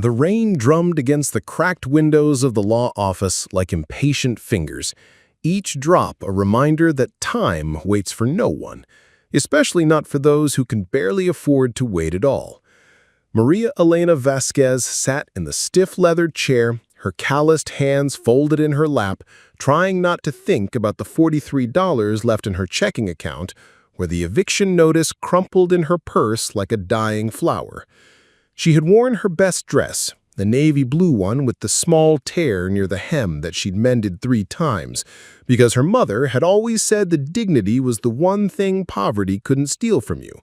The rain drummed against the cracked windows of the law office like impatient fingers, each drop a reminder that time waits for no one, especially not for those who can barely afford to wait at all. Maria Elena Vasquez sat in the stiff leathered chair, her calloused hands folded in her lap, trying not to think about the $43 left in her checking account, where the eviction notice crumpled in her purse like a dying flower. She had worn her best dress, the navy blue one with the small tear near the hem that she'd mended 3 times, because her mother had always said that dignity was the one thing poverty couldn't steal from you.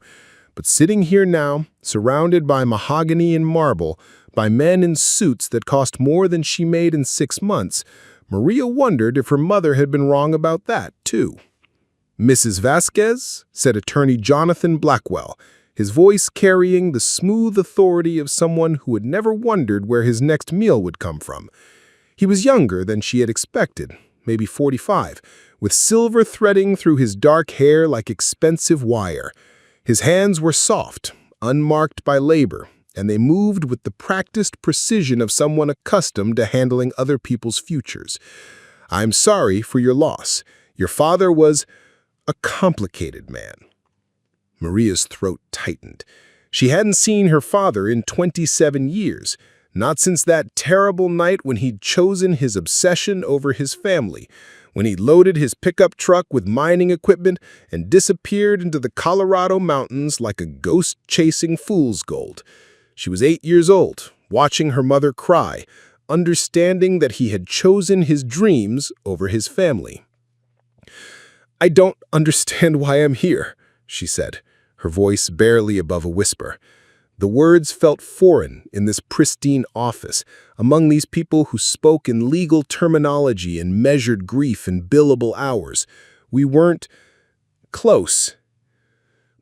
But sitting here now, surrounded by mahogany and marble, by men in suits that cost more than she made in 6 months, Maria wondered if her mother had been wrong about that, too. "Mrs. Vasquez," said attorney Jonathan Blackwell, his voice carrying the smooth authority of someone who had never wondered where his next meal would come from. He was younger than she had expected, maybe 45, with silver threading through his dark hair like expensive wire. His hands were soft, unmarked by labor, and they moved with the practiced precision of someone accustomed to handling other people's futures. "I'm sorry for your loss. Your father was a complicated man." Maria's throat tightened. She hadn't seen her father in 27 years, not since that terrible night when he'd chosen his obsession over his family, when he loaded his pickup truck with mining equipment and disappeared into the Colorado mountains like a ghost chasing fool's gold. She was 8 years old, watching her mother cry, understanding that he had chosen his dreams over his family. "I don't understand why I'm here," she said, her voice barely above a whisper. The words felt foreign in this pristine office, among these people who spoke in legal terminology and measured grief in billable hours. We weren't close.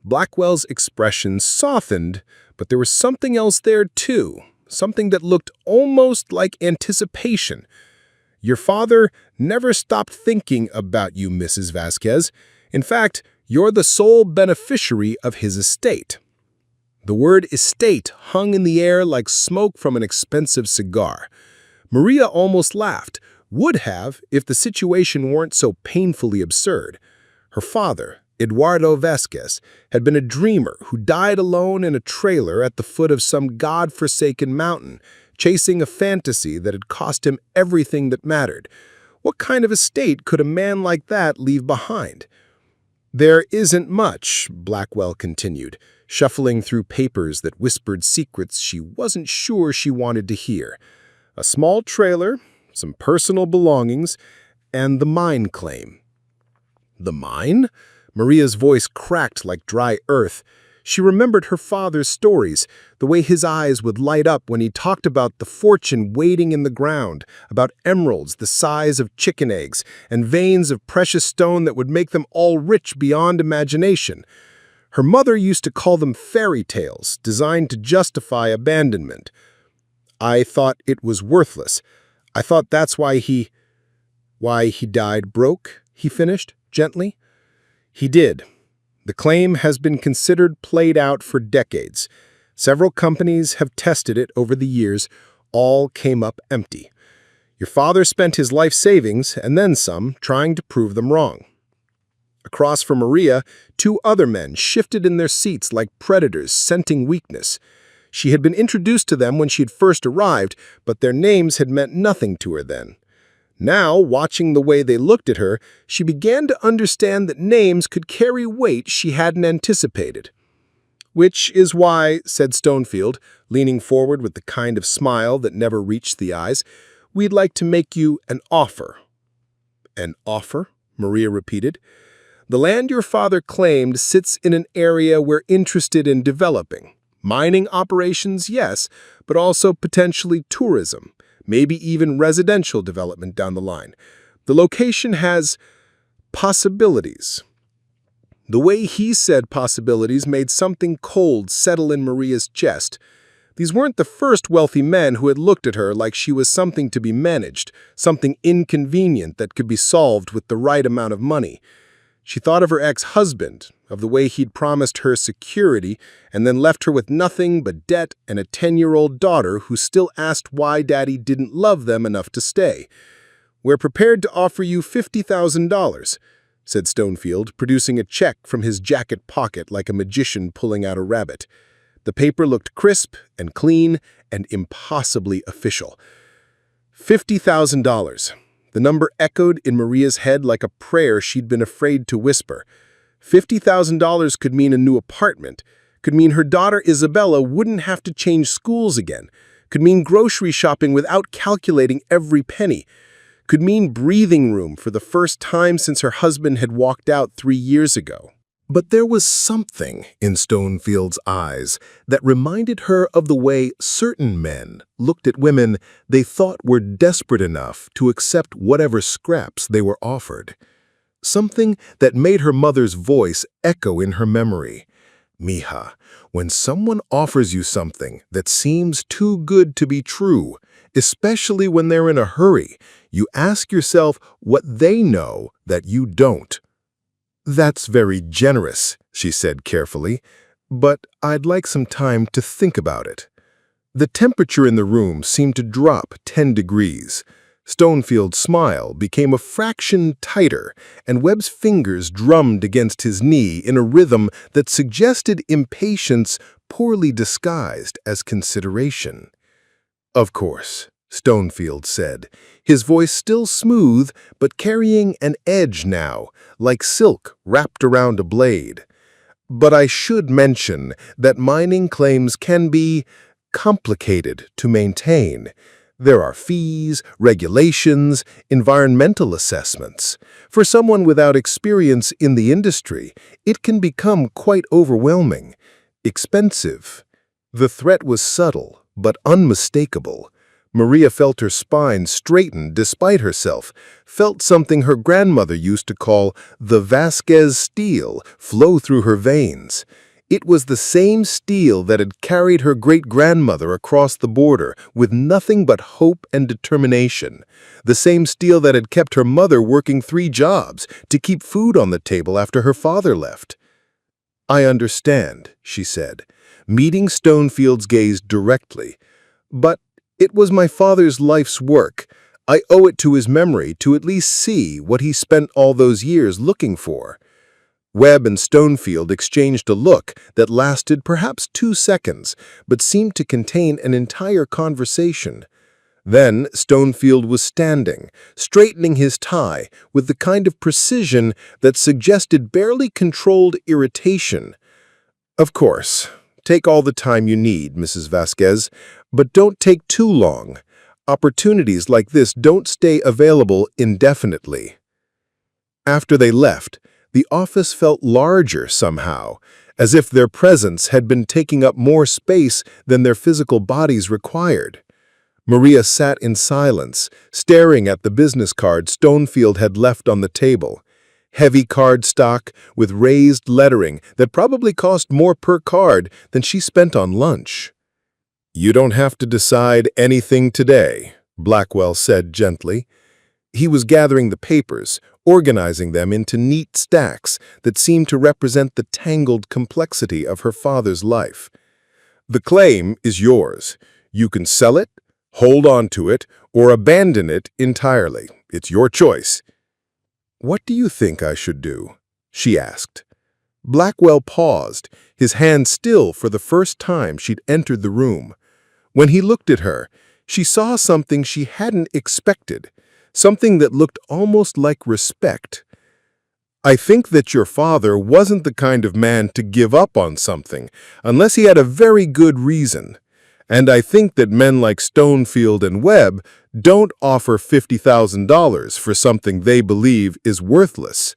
Blackwell's expression softened, but there was something else there too, something that looked almost like anticipation. "Your father never stopped thinking about you, Mrs. Vasquez. In fact, you're the sole beneficiary of his estate." The word estate hung in the air like smoke from an expensive cigar. Maria almost laughed, would have if the situation weren't so painfully absurd. Her father, Eduardo Vasquez, had been a dreamer who died alone in a trailer at the foot of some god-forsaken mountain, chasing a fantasy that had cost him everything that mattered. What kind of estate could a man like that leave behind? "There isn't much," Blackwell continued, shuffling through papers that whispered secrets she wasn't sure she wanted to hear. "A small trailer, some personal belongings, and the mine claim." "The mine?" Maria's voice cracked like dry earth. She remembered her father's stories, the way his eyes would light up when he talked about the fortune waiting in the ground, about emeralds the size of chicken eggs, and veins of precious stone that would make them all rich beyond imagination. Her mother used to call them fairy tales, designed to justify abandonment. "I thought it was worthless. I thought that's why he died broke," he finished, gently. "He did. The claim has been considered played out for decades. Several companies have tested it over the years. All came up empty. Your father spent his life savings, and then some, trying to prove them wrong." Across from Maria, 2 other men shifted in their seats like predators scenting weakness. She had been introduced to them when she had first arrived, but their names had meant nothing to her then. Now, watching the way they looked at her, she began to understand that names could carry weight she hadn't anticipated. "Which is why," said Stonefield, leaning forward with the kind of smile that never reached the eyes, "we'd like to make you an offer." "An offer?" Maria repeated. "The land your father claimed sits in an area we're interested in developing. Mining operations, yes, but also potentially tourism. Maybe even residential development down the line. The location has possibilities." The way he said possibilities made something cold settle in Maria's chest. These weren't the first wealthy men who had looked at her like she was something to be managed, something inconvenient that could be solved with the right amount of money. She thought of her ex-husband, of the way he'd promised her security and then left her with nothing but debt and a 10-year-old daughter who still asked why Daddy didn't love them enough to stay. "We're prepared to offer you $50,000, said Stonefield, producing a check from his jacket pocket like a magician pulling out a rabbit. The paper looked crisp and clean and impossibly official. $50,000. The number echoed in Maria's head like a prayer she'd been afraid to whisper. $50,000 could mean a new apartment, could mean her daughter Isabella wouldn't have to change schools again, could mean grocery shopping without calculating every penny, could mean breathing room for the first time since her husband had walked out 3 years ago. But there was something in Stonefield's eyes that reminded her of the way certain men looked at women they thought were desperate enough to accept whatever scraps they were offered. Something that made her mother's voice echo in her memory. "Mija, when someone offers you something that seems too good to be true, especially when they're in a hurry, you ask yourself what they know that you don't." "That's very generous," she said carefully, "but I'd like some time to think about it." The temperature in the room seemed to drop 10 degrees. Stonefield's smile became a fraction tighter, and Webb's fingers drummed against his knee in a rhythm that suggested impatience poorly disguised as consideration. "Of course," Stonefield said, his voice still smooth but carrying an edge now, like silk wrapped around a blade. "But I should mention that mining claims can be complicated to maintain. There are fees, regulations, environmental assessments. For someone without experience in the industry, it can become quite overwhelming, expensive." The threat was subtle but unmistakable. Maria felt her spine straighten despite herself, felt something her grandmother used to call the Vasquez steel flow through her veins. It was the same steel that had carried her great-grandmother across the border with nothing but hope and determination, the same steel that had kept her mother working 3 jobs to keep food on the table after her father left. "I understand," she said, meeting Stonefield's gaze directly. "But it was my father's life's work. I owe it to his memory to at least see what he spent all those years looking for." Webb and Stonefield exchanged a look that lasted perhaps 2 seconds, but seemed to contain an entire conversation. Then Stonefield was standing, straightening his tie with the kind of precision that suggested barely controlled irritation. "Of course, take all the time you need, Mrs. Vasquez, but don't take too long. Opportunities like this don't stay available indefinitely." After they left, the office felt larger somehow, as if their presence had been taking up more space than their physical bodies required. Maria sat in silence, staring at the business card Stonefield had left on the table. Heavy cardstock with raised lettering that probably cost more per card than she spent on lunch. "You don't have to decide anything today," Blackwell said gently. He was gathering the papers, organizing them into neat stacks that seemed to represent the tangled complexity of her father's life. "The claim is yours. You can sell it, hold on to it, or abandon it entirely. It's your choice." "What do you think I should do?" she asked. Blackwell paused, his hand still for the first time she'd entered the room. When he looked at her, she saw something she hadn't expected, something that looked almost like respect. "I think that your father wasn't the kind of man to give up on something unless he had a very good reason. And I think that men like Stonefield and Webb don't offer $50,000 for something they believe is worthless."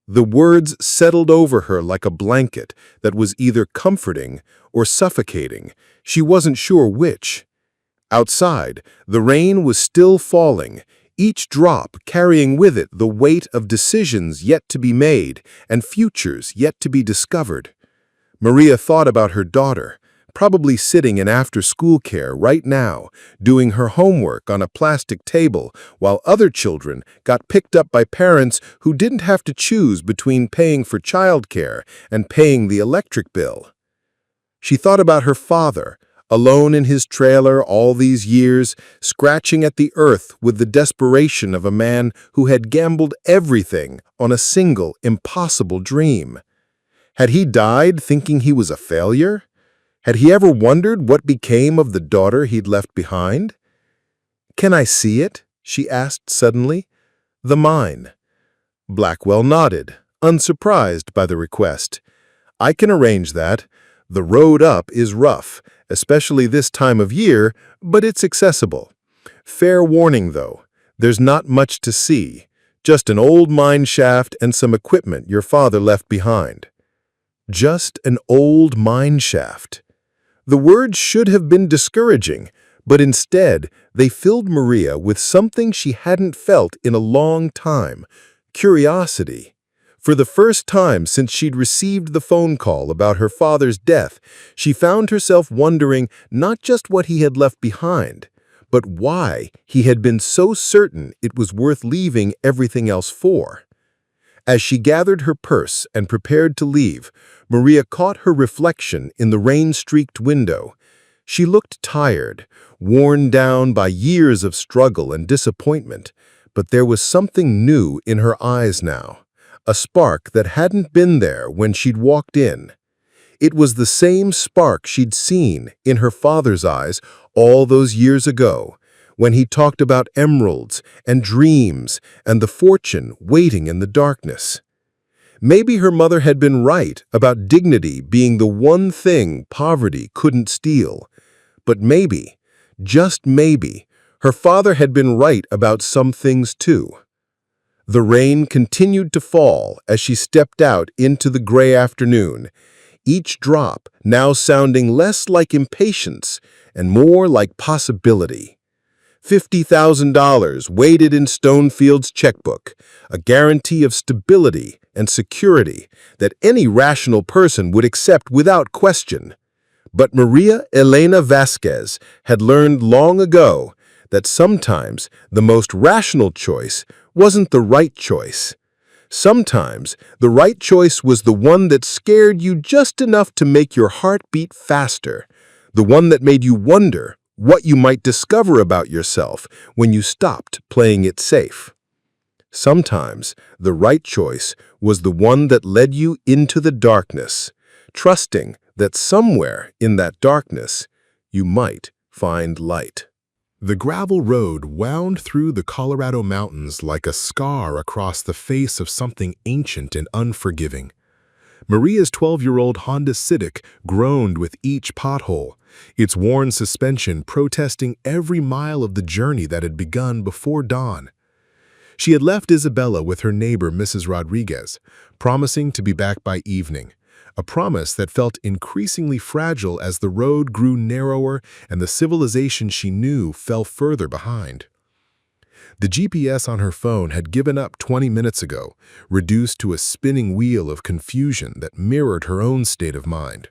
The words settled over her like a blanket that was either comforting or suffocating. She wasn't sure which. Outside, the rain was still falling, each drop carrying with it the weight of decisions yet to be made and futures yet to be discovered. Maria thought about her daughter, probably sitting in after-school care right now, doing her homework on a plastic table, while other children got picked up by parents who didn't have to choose between paying for childcare and paying the electric bill. She thought about her father, alone in his trailer all these years, scratching at the earth with the desperation of a man who had gambled everything on a single, impossible dream. Had he died thinking he was a failure? Had he ever wondered what became of the daughter he'd left behind? "Can I see it?" she asked suddenly. "The mine." Blackwell nodded, unsurprised by the request. "I can arrange that. The road up is rough, especially this time of year, but it's accessible. Fair warning, though, there's not much to see, just an old mine shaft and some equipment your father left behind." Just an old mine shaft. The words should have been discouraging, but instead they filled Maria with something she hadn't felt in a long time: curiosity. For the first time since she'd received the phone call about her father's death, she found herself wondering not just what he had left behind, but why he had been so certain it was worth leaving everything else for. As she gathered her purse and prepared to leave, Maria caught her reflection in the rain-streaked window. She looked tired, worn down by years of struggle and disappointment, but there was something new in her eyes now. A spark that hadn't been there when she'd walked in. It was the same spark she'd seen in her father's eyes all those years ago, when he talked about emeralds and dreams and the fortune waiting in the darkness. Maybe her mother had been right about dignity being the one thing poverty couldn't steal. But maybe, just maybe, her father had been right about some things too. The rain continued to fall as she stepped out into the gray afternoon, each drop now sounding less like impatience and more like possibility. $50,000 waited in Stonefield's checkbook, a guarantee of stability and security that any rational person would accept without question. But Maria Elena Vasquez had learned long ago that sometimes the most rational choice wasn't the right choice. Sometimes the right choice was the one that scared you just enough to make your heart beat faster, the one that made you wonder what you might discover about yourself when you stopped playing it safe. Sometimes the right choice was the one that led you into the darkness, trusting that somewhere in that darkness you might find light. The gravel road wound through the Colorado mountains like a scar across the face of something ancient and unforgiving. Maria's 12-year-old Honda Civic groaned with each pothole, its worn suspension protesting every mile of the journey that had begun before dawn. She had left Isabella with her neighbor, Mrs. Rodriguez, promising to be back by evening, a promise that felt increasingly fragile as the road grew narrower and the civilization she knew fell further behind. The GPS on her phone had given up 20 minutes ago, reduced to a spinning wheel of confusion that mirrored her own state of mind.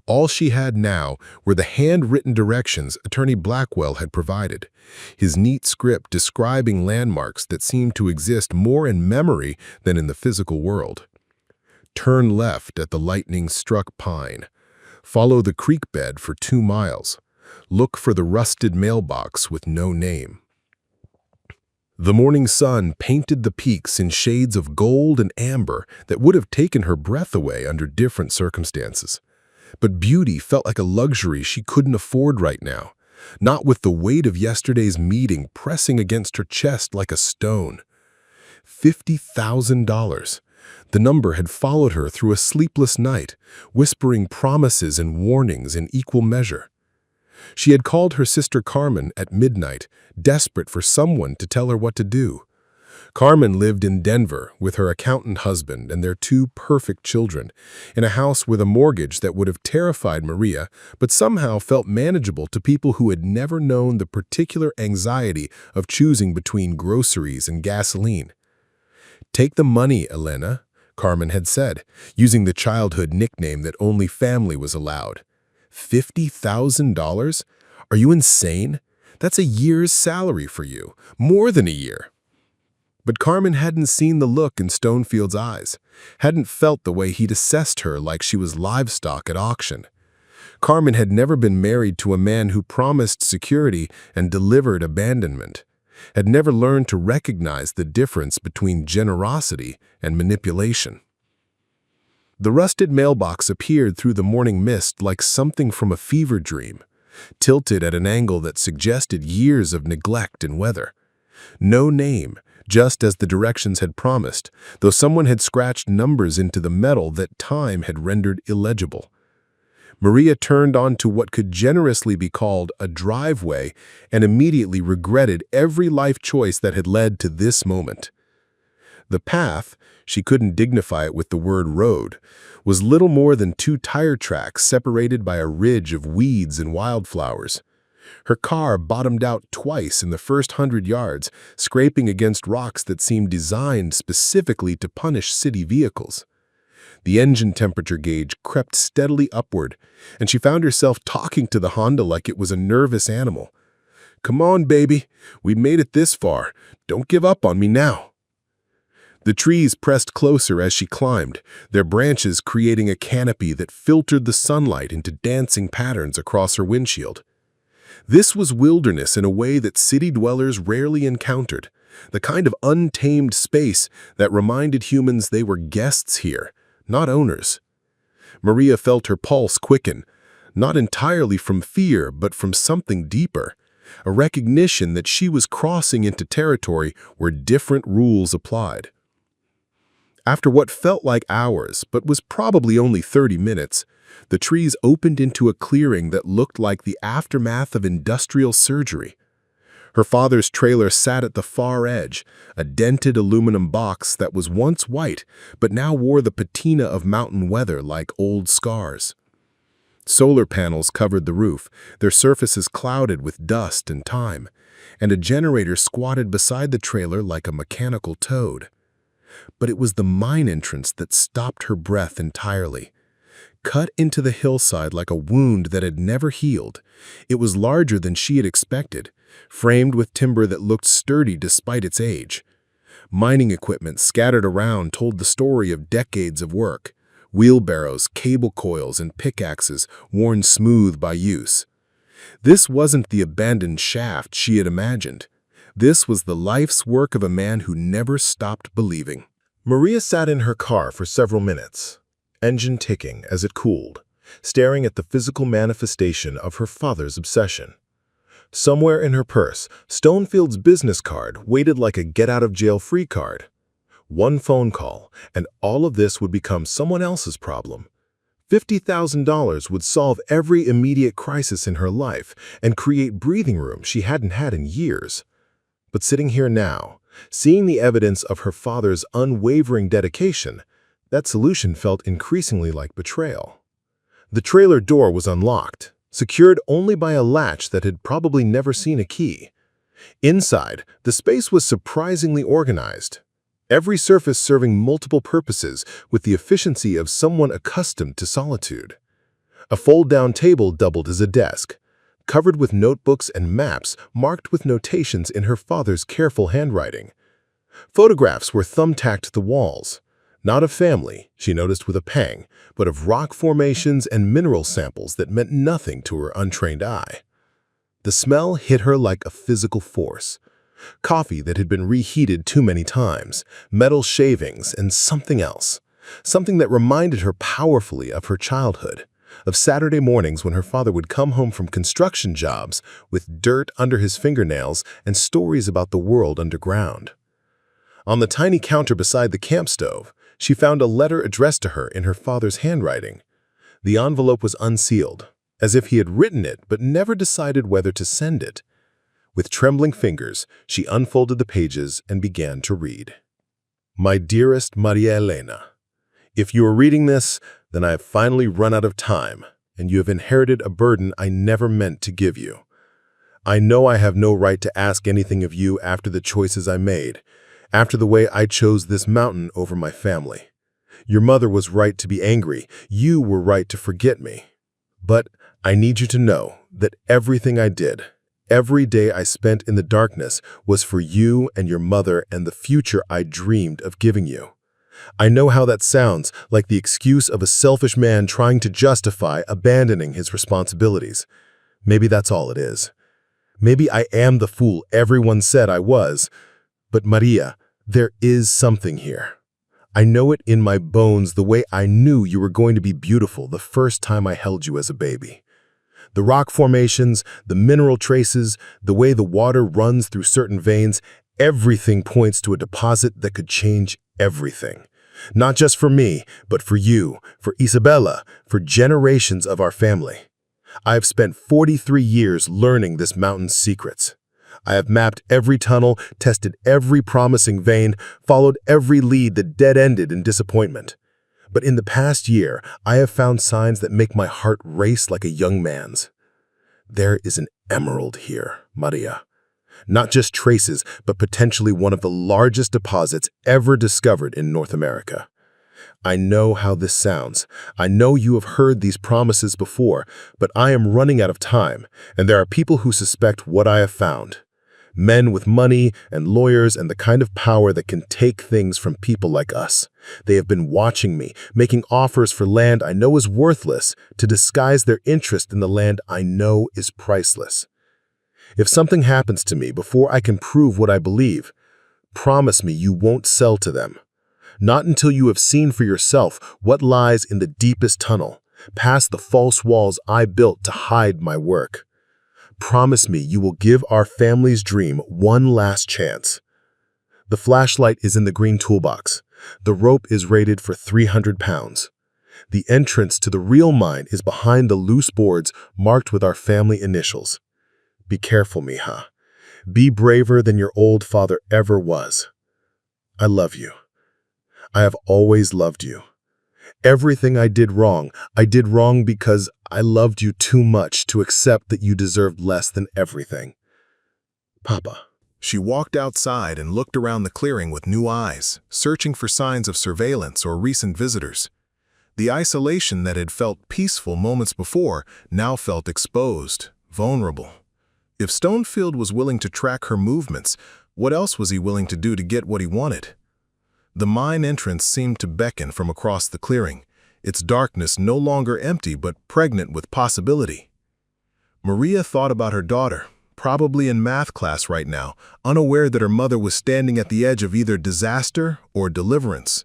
All she had now were the handwritten directions Attorney Blackwell had provided, his neat script describing landmarks that seemed to exist more in memory than in the physical world. Turn left at the lightning-struck pine. Follow the creek bed for 2 miles. Look for the rusted mailbox with no name. The morning sun painted the peaks in shades of gold and amber that would have taken her breath away under different circumstances. But beauty felt like a luxury she couldn't afford right now, not with the weight of yesterday's meeting pressing against her chest like a stone. $50,000. The number had followed her through a sleepless night, whispering promises and warnings in equal measure. She had called her sister Carmen at midnight, desperate for someone to tell her what to do. Carmen lived in Denver with her accountant husband and their 2 perfect children, in a house with a mortgage that would have terrified Maria, but somehow felt manageable to people who had never known the particular anxiety of choosing between groceries and gasoline. "Take the money, Elena," Carmen had said, using the childhood nickname that only family was allowed. $50,000? Are you insane? That's a year's salary for you, more than a year. But Carmen hadn't seen the look in Stonefield's eyes, hadn't felt the way he'd assessed her like she was livestock at auction. Carmen had never been married to a man who promised security and delivered abandonment, had never learned to recognize the difference between generosity and manipulation. The rusted mailbox appeared through the morning mist like something from a fever dream, tilted at an angle that suggested years of neglect and weather. No name, just as the directions had promised, though someone had scratched numbers into the metal that time had rendered illegible. Maria turned onto what could generously be called a driveway and immediately regretted every life choice that had led to this moment. The path, she couldn't dignify it with the word road, was little more than 2 tire tracks separated by a ridge of weeds and wildflowers. Her car bottomed out twice in the first 100 yards, scraping against rocks that seemed designed specifically to punish city vehicles. The engine temperature gauge crept steadily upward, and she found herself talking to the Honda like it was a nervous animal. "Come on, baby. We made it this far. Don't give up on me now." The trees pressed closer as she climbed, their branches creating a canopy that filtered the sunlight into dancing patterns across her windshield. This was wilderness in a way that city dwellers rarely encountered, the kind of untamed space that reminded humans they were guests here, not owners. Maria felt her pulse quicken, not entirely from fear, but from something deeper, a recognition that she was crossing into territory where different rules applied. After what felt like hours, but was probably only 30 minutes, the trees opened into a clearing that looked like the aftermath of industrial surgery. Her father's trailer sat at the far edge, a dented aluminum box that was once white, but now wore the patina of mountain weather like old scars. Solar panels covered the roof, their surfaces clouded with dust and time, and a generator squatted beside the trailer like a mechanical toad. But it was the mine entrance that stopped her breath entirely. Cut into the hillside like a wound that had never healed, it was larger than she had expected, framed with timber that looked sturdy despite its age. Mining equipment scattered around told the story of decades of work: wheelbarrows, cable coils, and pickaxes worn smooth by use. This wasn't the abandoned shaft she had imagined. This was the life's work of a man who never stopped believing. Maria sat in her car for several minutes, engine ticking as it cooled, staring at the physical manifestation of her father's obsession. Somewhere in her purse, Stonefield's business card waited like a get-out-of-jail-free card. One phone call, and all of this would become someone else's problem. $50,000 would solve every immediate crisis in her life and create breathing room she hadn't had in years. But sitting here now, seeing the evidence of her father's unwavering dedication, that solution felt increasingly like betrayal. The trailer door was unlocked, secured only by a latch that had probably never seen a key. Inside, the space was surprisingly organized, every surface serving multiple purposes with the efficiency of someone accustomed to solitude. A fold-down table doubled as a desk, covered with notebooks and maps marked with notations in her father's careful handwriting. Photographs were thumbtacked to the walls, not of family, she noticed with a pang, but of rock formations and mineral samples that meant nothing to her untrained eye. The smell hit her like a physical force. Coffee that had been reheated too many times, metal shavings, and something else. Something that reminded her powerfully of her childhood, of Saturday mornings when her father would come home from construction jobs with dirt under his fingernails and stories about the world underground. On the tiny counter beside the camp stove, she found a letter addressed to her in her father's handwriting. The envelope was unsealed, as if he had written it but never decided whether to send it. With trembling fingers, she unfolded the pages and began to read. My dearest Maria Elena, if you are reading this, then I have finally run out of time, and you have inherited a burden I never meant to give you. I know I have no right to ask anything of you after the choices I made, after the way I chose this mountain over my family. Your mother was right to be angry. You were right to forget me. But I need you to know that everything I did, every day I spent in the darkness was for you and your mother and the future I dreamed of giving you. I know how that sounds, like the excuse of a selfish man trying to justify abandoning his responsibilities. Maybe that's all it is. Maybe I am the fool everyone said I was. But Maria, there is something here. I know it in my bones the way I knew you were going to be beautiful the first time I held you as a baby. The rock formations, the mineral traces, the way the water runs through certain veins, everything points to a deposit that could change everything. Not just for me, but for you, for Isabella, for generations of our family. I have spent 43 years learning this mountain's secrets. I have mapped every tunnel, tested every promising vein, followed every lead that dead-ended in disappointment. But in the past year, I have found signs that make my heart race like a young man's. There is an emerald here, Maria. Not just traces, but potentially one of the largest deposits ever discovered in North America. I know how this sounds. I know you have heard these promises before, but I am running out of time, and there are people who suspect what I have found. Men with money and lawyers and the kind of power that can take things from people like us. They have been watching me, making offers for land I know is worthless to disguise their interest in the land I know is priceless. If something happens to me before I can prove what I believe, promise me you won't sell to them. Not until you have seen for yourself what lies in the deepest tunnel, past the false walls I built to hide my work. Promise me you will give our family's dream one last chance. The flashlight is in the green toolbox. The rope is rated for 300 pounds. The entrance to the real mine is behind the loose boards marked with our family initials. Be careful, mija. Be braver than your old father ever was. I love you. I have always loved you. Everything I did wrong because I loved you too much to accept that you deserved less than everything. Papa. She walked outside and looked around the clearing with new eyes, searching for signs of surveillance or recent visitors. The isolation that had felt peaceful moments before now felt exposed, vulnerable. If Stonefield was willing to track her movements, what else was he willing to do to get what he wanted? The mine entrance seemed to beckon from across the clearing, its darkness no longer empty but pregnant with possibility. Maria thought about her daughter, probably in math class right now, unaware that her mother was standing at the edge of either disaster or deliverance.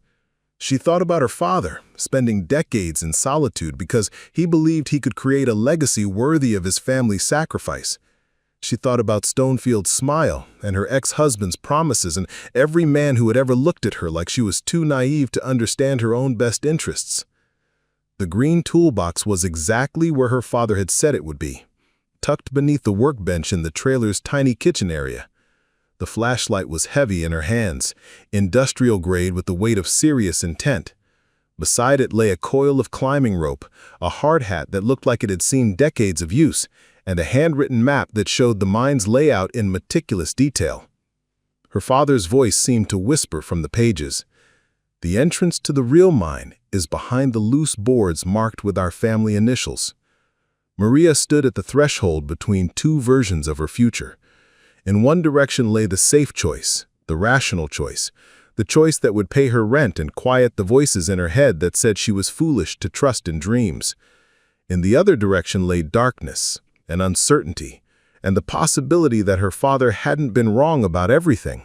She thought about her father, spending decades in solitude because he believed he could create a legacy worthy of his family's sacrifice. She thought about Stonefield's smile and her ex-husband's promises and every man who had ever looked at her like she was too naive to understand her own best interests. The green toolbox was exactly where her father had said it would be, tucked beneath the workbench in the trailer's tiny kitchen area. The flashlight was heavy in her hands, industrial grade with the weight of serious intent. Beside it lay a coil of climbing rope, a hard hat that looked like it had seen decades of use, and a handwritten map that showed the mine's layout in meticulous detail. Her father's voice seemed to whisper from the pages. The entrance to the real mine is behind the loose boards marked with our family initials. Maria stood at the threshold between two versions of her future. In one direction lay the safe choice, the rational choice, the choice that would pay her rent and quiet the voices in her head that said she was foolish to trust in dreams. In the other direction lay darkness and uncertainty, and the possibility that her father hadn't been wrong about everything.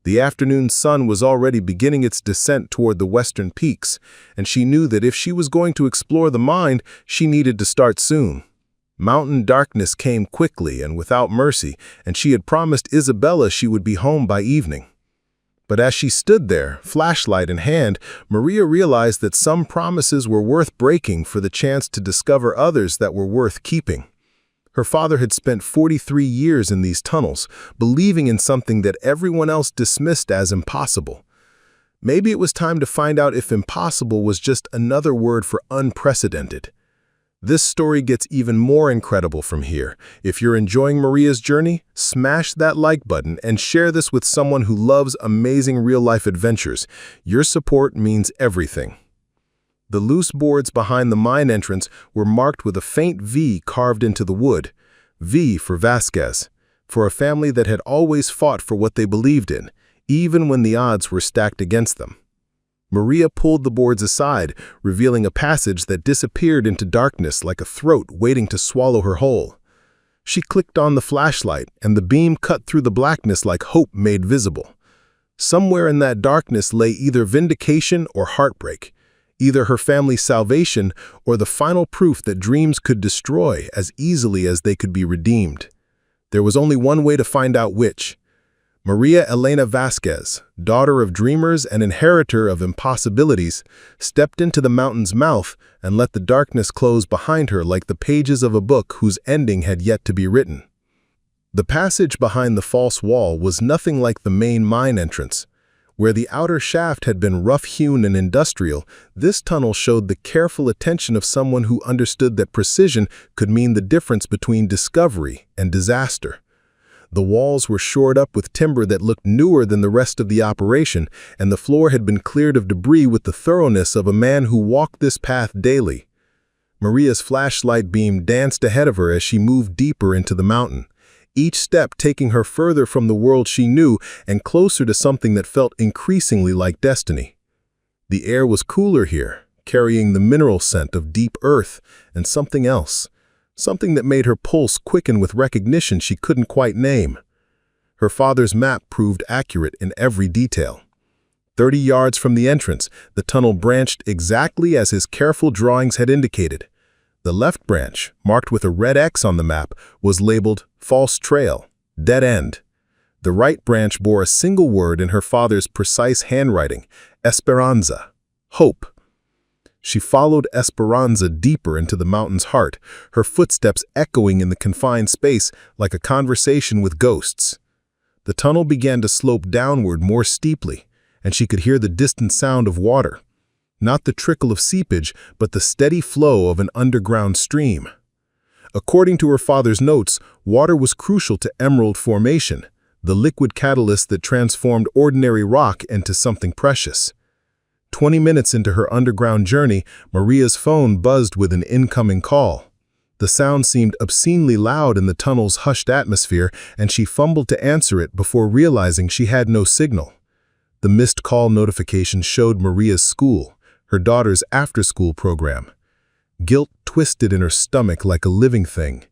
The afternoon sun was already beginning its descent toward the western peaks, and she knew that if she was going to explore the mine, she needed to start soon. Mountain darkness came quickly and without mercy, and she had promised Isabella she would be home by evening. But as she stood there, flashlight in hand, Maria realized that some promises were worth breaking for the chance to discover others that were worth keeping. Her father had spent 43 years in these tunnels, believing in something that everyone else dismissed as impossible. Maybe it was time to find out if impossible was just another word for unprecedented. This story gets even more incredible from here. If you're enjoying Maria's journey, smash that like button and share this with someone who loves amazing real-life adventures. Your support means everything. The loose boards behind the mine entrance were marked with a faint V carved into the wood. V for Vasquez, for a family that had always fought for what they believed in, even when the odds were stacked against them. Maria pulled the boards aside, revealing a passage that disappeared into darkness like a throat waiting to swallow her whole. She clicked on the flashlight, and the beam cut through the blackness like hope made visible. Somewhere in that darkness lay either vindication or heartbreak, either her family's salvation or the final proof that dreams could destroy as easily as they could be redeemed. There was only one way to find out which. Maria Elena Vasquez, daughter of dreamers and inheritor of impossibilities, stepped into the mountain's mouth and let the darkness close behind her like the pages of a book whose ending had yet to be written. The passage behind the false wall was nothing like the main mine entrance. Where the outer shaft had been rough-hewn and industrial, this tunnel showed the careful attention of someone who understood that precision could mean the difference between discovery and disaster. The walls were shored up with timber that looked newer than the rest of the operation, and the floor had been cleared of debris with the thoroughness of a man who walked this path daily. Maria's flashlight beam danced ahead of her as she moved deeper into the mountain, each step taking her further from the world she knew and closer to something that felt increasingly like destiny. The air was cooler here, carrying the mineral scent of deep earth and something else, something that made her pulse quicken with recognition she couldn't quite name. Her father's map proved accurate in every detail. 30 yards from the entrance, the tunnel branched exactly as his careful drawings had indicated. The left branch, marked with a red X on the map, was labeled False Trail, Dead End. The right branch bore a single word in her father's precise handwriting, Esperanza, Hope. She followed Esperanza deeper into the mountain's heart, her footsteps echoing in the confined space like a conversation with ghosts. The tunnel began to slope downward more steeply, and she could hear the distant sound of water. Not the trickle of seepage, but the steady flow of an underground stream. According to her father's notes, water was crucial to emerald formation, the liquid catalyst that transformed ordinary rock into something precious. 20 minutes into her underground journey, Maria's phone buzzed with an incoming call. The sound seemed obscenely loud in the tunnel's hushed atmosphere, and she fumbled to answer it before realizing she had no signal. The missed call notification showed Maria's school, her daughter's after-school program. Guilt twisted in her stomach like a living thing.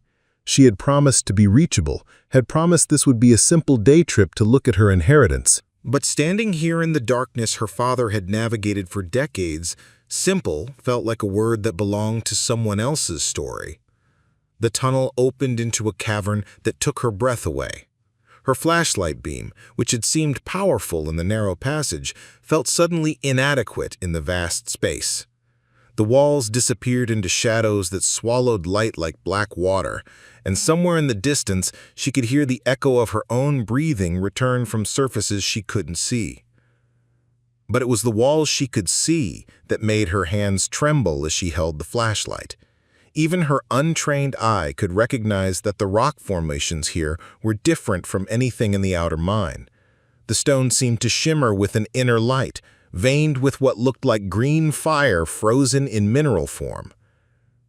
She had promised to be reachable, had promised this would be a simple day trip to look at her inheritance. But standing here in the darkness her father had navigated for decades, simple felt like a word that belonged to someone else's story. The tunnel opened into a cavern that took her breath away. Her flashlight beam, which had seemed powerful in the narrow passage, felt suddenly inadequate in the vast space. The walls disappeared into shadows that swallowed light like black water, and somewhere in the distance she could hear the echo of her own breathing return from surfaces she couldn't see. But it was the walls she could see that made her hands tremble as she held the flashlight. Even her untrained eye could recognize that the rock formations here were different from anything in the outer mine. The stone seemed to shimmer with an inner light, veined with what looked like green fire frozen in mineral form.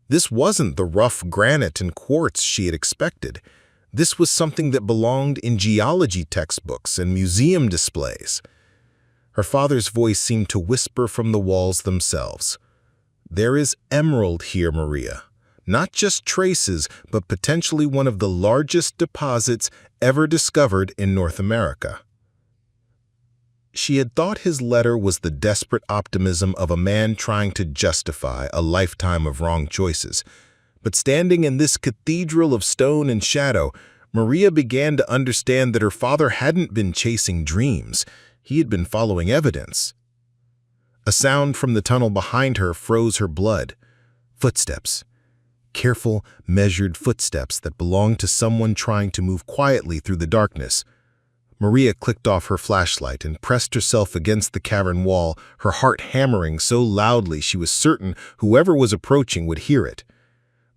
This wasn't the rough granite and quartz she had expected. This was something that belonged in geology textbooks and museum displays. Her father's voice seemed to whisper from the walls themselves. "There is emerald here, Maria. Not just traces, but potentially one of the largest deposits ever discovered in North America." She had thought his letter was the desperate optimism of a man trying to justify a lifetime of wrong choices. But standing in this cathedral of stone and shadow, Maria began to understand that her father hadn't been chasing dreams. He had been following evidence. A sound from the tunnel behind her froze her blood. Footsteps. Careful, measured footsteps that belonged to someone trying to move quietly through the darkness. Maria clicked off her flashlight and pressed herself against the cavern wall, her heart hammering so loudly she was certain whoever was approaching would hear it.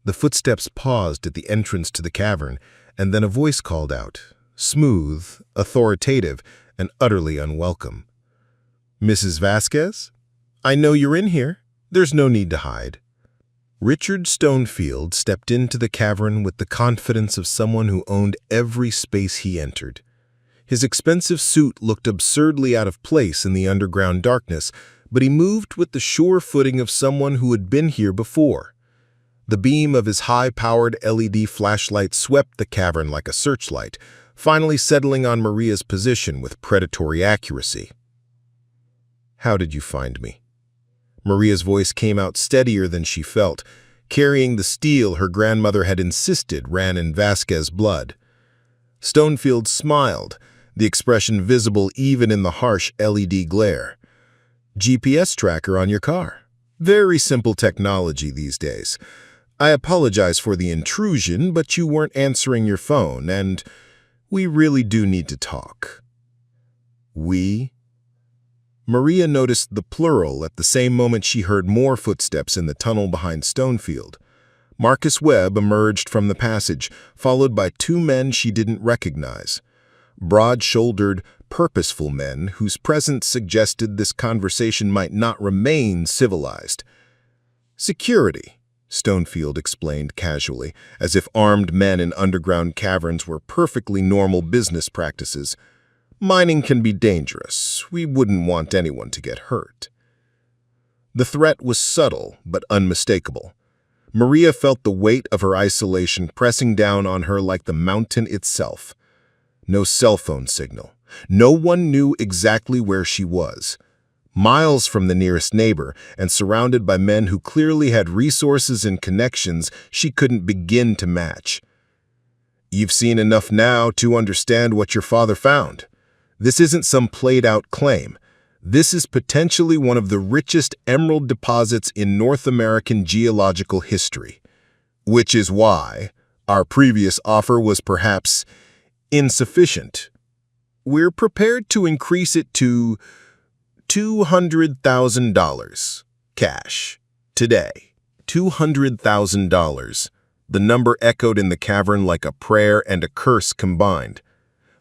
The footsteps paused at the entrance to the cavern, and then a voice called out, smooth, authoritative, and utterly unwelcome. "Mrs. Vasquez? I know you're in here. There's no need to hide. Richard Stonefield stepped into the cavern with the confidence of someone who owned every space he entered. His expensive suit looked absurdly out of place in the underground darkness, but he moved with the sure footing of someone who had been here before. The beam of his high-powered LED flashlight swept the cavern like a searchlight, finally settling on Maria's position with predatory accuracy. "How did you find me?" Maria's voice came out steadier than she felt, carrying the steel her grandmother had insisted ran in Vasquez blood. Stonefield smiled, the expression visible even in the harsh LED glare. "GPS tracker on your car. Very simple technology these days. I apologize for the intrusion, but you weren't answering your phone, and we really do need to talk." "We?" Maria noticed the plural at the same moment she heard more footsteps in the tunnel behind Stonefield. Marcus Webb emerged from the passage, followed by two men she didn't recognize. Broad-shouldered, purposeful men whose presence suggested this conversation might not remain civilized. "Security," Stonefield explained casually, as if armed men in underground caverns were perfectly normal business practices. "Mining can be dangerous. We wouldn't want anyone to get hurt." The threat was subtle but unmistakable. Maria felt the weight of her isolation pressing down on her like the mountain itself. No cell phone signal. No one knew exactly where she was. Miles from the nearest neighbor and surrounded by men who clearly had resources and connections she couldn't begin to match. "You've seen enough now to understand what your father found. This isn't some played-out claim. This is potentially one of the richest emerald deposits in North American geological history. Which is why our previous offer was perhaps insufficient. We're prepared to increase it to $200,000 cash today." $200,000. The number echoed in the cavern like a prayer and a curse combined.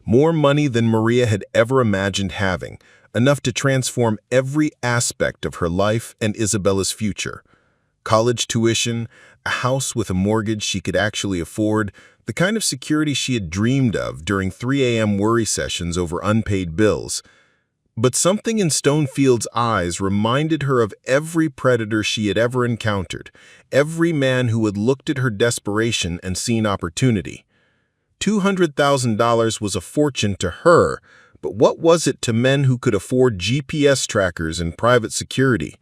More money than Maria had ever imagined having, enough to transform every aspect of her life and Isabella's future. College tuition, a house with a mortgage she could actually afford, the kind of security she had dreamed of during 3 a.m. worry sessions over unpaid bills. But something in Stonefield's eyes reminded her of every predator she had ever encountered, every man who had looked at her desperation and seen opportunity. $200,000 was a fortune to her, but what was it to men who could afford GPS trackers and private security?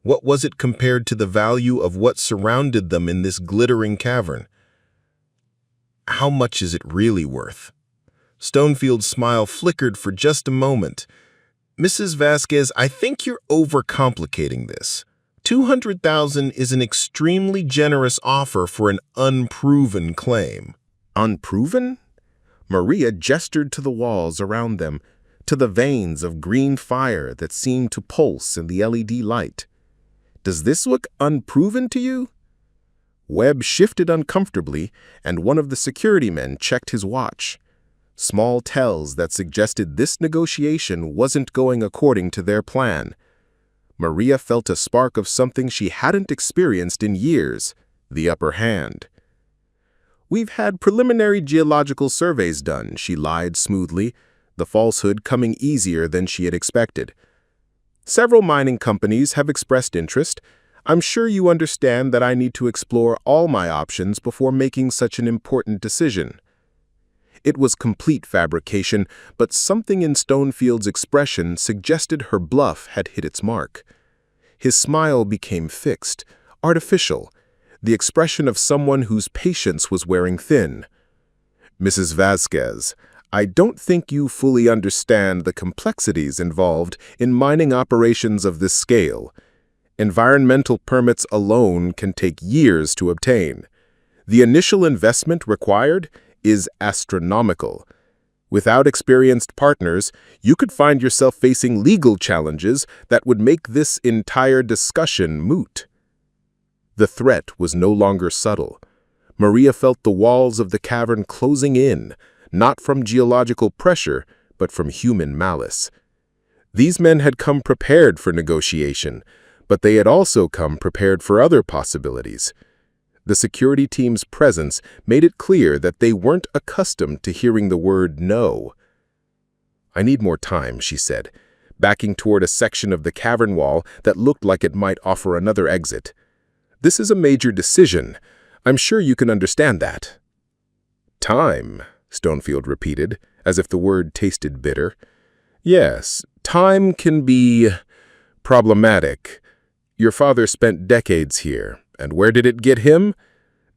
What was it compared to the value of what surrounded them in this glittering cavern? How much is it really worth? Stonefield's smile flickered for just a moment. "Mrs. Vasquez, I think you're overcomplicating this. $200,000 is an extremely generous offer for an unproven claim." "Unproven?" Maria gestured to the walls around them, to the veins of green fire that seemed to pulse in the LED light. "Does this look unproven to you?" Webb shifted uncomfortably, and one of the security men checked his watch. Small tells that suggested this negotiation wasn't going according to their plan. Maria felt a spark of something she hadn't experienced in years, the upper hand. "We've had preliminary geological surveys done," she lied smoothly, the falsehood coming easier than she had expected. "Several mining companies have expressed interest. I'm sure you understand that I need to explore all my options before making such an important decision." It was complete fabrication, but something in Stonefield's expression suggested her bluff had hit its mark. His smile became fixed, artificial, the expression of someone whose patience was wearing thin. "Mrs. Vasquez, I don't think you fully understand the complexities involved in mining operations of this scale. Environmental permits alone can take years to obtain. The initial investment required is astronomical. Without experienced partners, you could find yourself facing legal challenges that would make this entire discussion moot." The threat was no longer subtle. Maria felt the walls of the cavern closing in, not from geological pressure, but from human malice. These men had come prepared for negotiation, But they had also come prepared for other possibilities. The security team's presence made it clear that they weren't accustomed to hearing the word no. "I need more time," she said, backing toward a section of the cavern wall that looked like it might offer another exit. "This is a major decision. I'm sure you can understand that." "Time," Stonefield repeated, as if the word tasted bitter. "Yes, time can be problematic. Your father spent decades here, and where did it get him?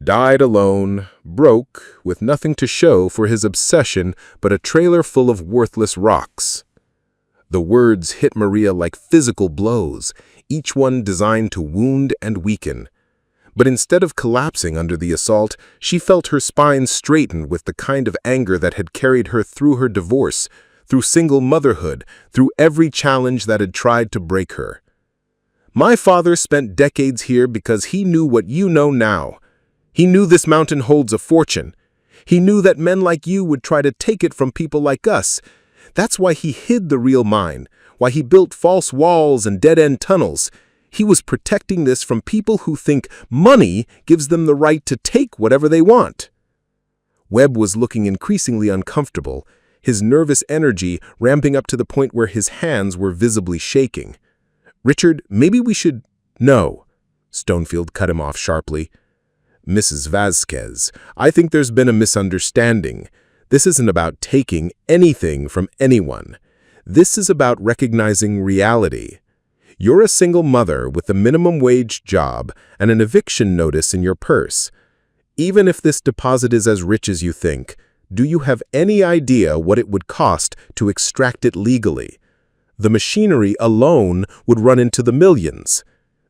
Died alone, broke, with nothing to show for his obsession but a trailer full of worthless rocks." The words hit Maria like physical blows, each one designed to wound and weaken. But instead of collapsing under the assault, she felt her spine straighten with the kind of anger that had carried her through her divorce, through single motherhood, through every challenge that had tried to break her. "My father spent decades here because he knew what you know now. He knew this mountain holds a fortune. He knew that men like you would try to take it from people like us. That's why he hid the real mine, why he built false walls and dead-end tunnels. He was protecting this from people who think money gives them the right to take whatever they want." Webb was looking increasingly uncomfortable, his nervous energy ramping up to the point where his hands were visibly shaking. "Richard, maybe we should—" "No," Stonefield cut him off sharply. "Mrs. Vasquez, I think there's been a misunderstanding. This isn't about taking anything from anyone. This is about recognizing reality. You're a single mother with a minimum wage job and an eviction notice in your purse. Even if this deposit is as rich as you think, do you have any idea what it would cost to extract it legally? The machinery alone would run into the millions.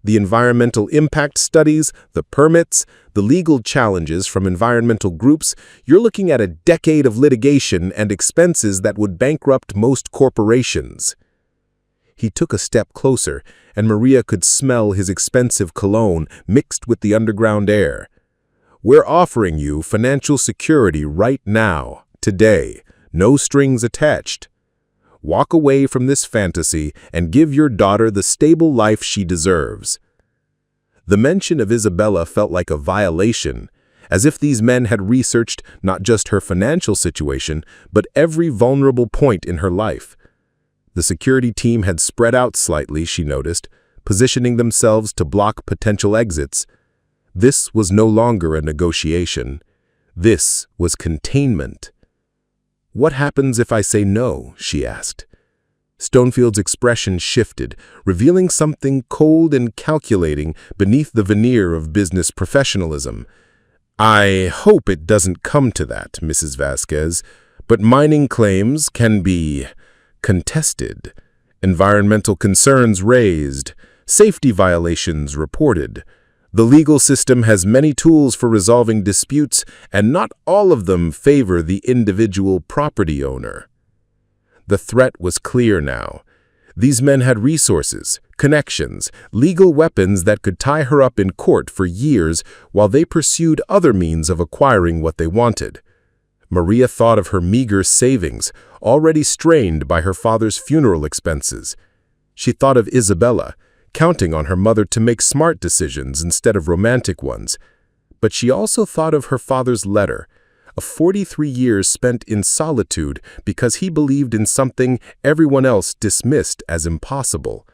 The environmental impact studies, the permits, the legal challenges from environmental groups, you're looking at a decade of litigation and expenses that would bankrupt most corporations." He took a step closer, and Maria could smell his expensive cologne mixed with the underground air. "We're offering you financial security right now, today, no strings attached. Walk away from this fantasy and give your daughter the stable life she deserves." The mention of Isabella felt like a violation, as if these men had researched not just her financial situation, but every vulnerable point in her life. The security team had spread out slightly, she noticed, positioning themselves to block potential exits. This was no longer a negotiation. This was containment. "What happens if I say no?" she asked. Stonefield's expression shifted, revealing something cold and calculating beneath the veneer of business professionalism. "I hope it doesn't come to that, Mrs. Vasquez, but mining claims can be contested, environmental concerns raised, safety violations reported. The legal system has many tools for resolving disputes, and not all of them favor the individual property owner." The threat was clear now. These men had resources, connections, legal weapons that could tie her up in court for years while they pursued other means of acquiring what they wanted. Maria thought of her meager savings, already strained by her father's funeral expenses. She thought of Isabella, counting on her mother to make smart decisions instead of romantic ones. But she also thought of her father's letter, of 43 years spent in solitude because he believed in something everyone else dismissed as impossible.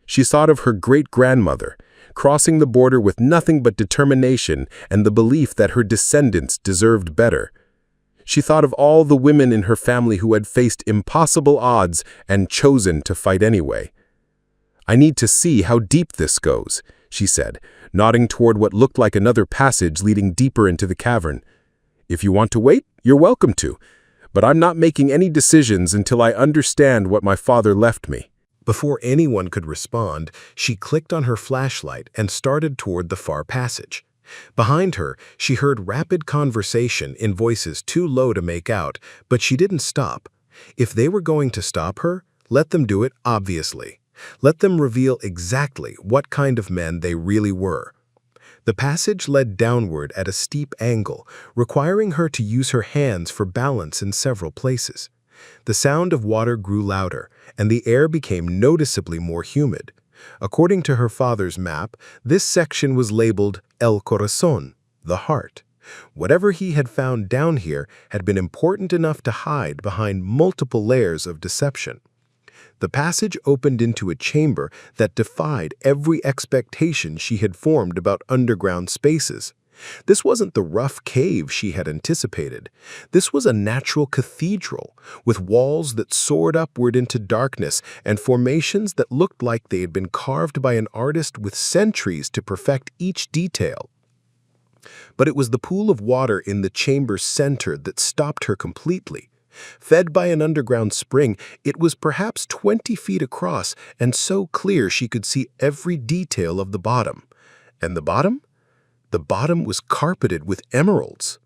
She thought of her great-grandmother, crossing the border with nothing but determination and the belief that her descendants deserved better. She thought of all the women in her family who had faced impossible odds and chosen to fight anyway. "I need to see how deep this goes," she said, nodding toward what looked like another passage leading deeper into the cavern. "If you want to wait, you're welcome to, but I'm not making any decisions until I understand what my father left me." Before anyone could respond, she clicked on her flashlight and started toward the far passage. Behind her, she heard rapid conversation in voices too low to make out, but she didn't stop. If they were going to stop her, let them do it obviously. Let them reveal exactly what kind of men they really were. The passage led downward at a steep angle, requiring her to use her hands for balance in several places. The sound of water grew louder, and the air became noticeably more humid. According to her father's map, this section was labeled El Corazón, the heart. Whatever he had found down here had been important enough to hide behind multiple layers of deception. The passage opened into a chamber that defied every expectation she had formed about underground spaces. This wasn't the rough cave she had anticipated. This was a natural cathedral, with walls that soared upward into darkness and formations that looked like they had been carved by an artist with centuries to perfect each detail. But it was the pool of water in the chamber's center that stopped her completely. Fed by an underground spring, it was perhaps 20 feet across and so clear she could see every detail of the bottom. And the bottom? The bottom was carpeted with emeralds.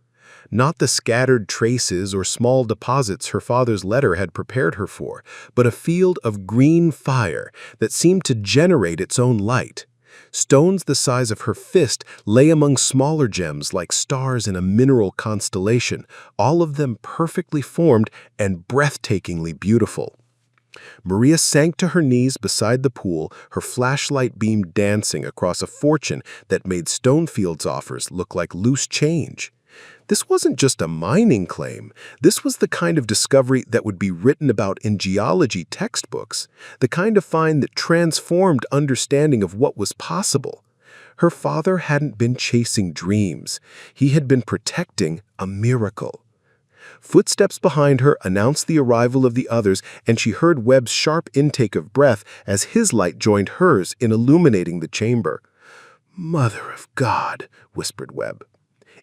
Not the scattered traces or small deposits her father's letter had prepared her for, but a field of green fire that seemed to generate its own light. Stones the size of her fist lay among smaller gems like stars in a mineral constellation, all of them perfectly formed and breathtakingly beautiful. Maria sank to her knees beside the pool, her flashlight beam dancing across a fortune that made Stonefield's offers look like loose change. This wasn't just a mining claim. This was the kind of discovery that would be written about in geology textbooks, the kind of find that transformed understanding of what was possible. Her father hadn't been chasing dreams. He had been protecting a miracle. Footsteps behind her announced the arrival of the others, and she heard Webb's sharp intake of breath as his light joined hers in illuminating the chamber. "Mother of God," whispered Webb.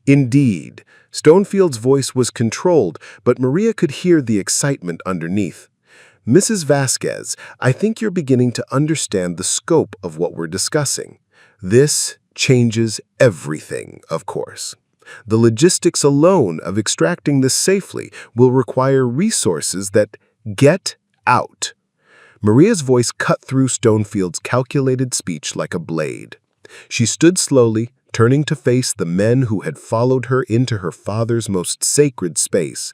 Indeed, Stonefield's voice was controlled, but Maria could hear the excitement underneath. "Mrs. Vasquez, I think you're beginning to understand the scope of what we're discussing. This changes everything, of course. The logistics alone of extracting this safely will require resources that get out." Maria's voice cut through Stonefield's calculated speech like a blade. She stood slowly, turning to face the men who had followed her into her father's most sacred space.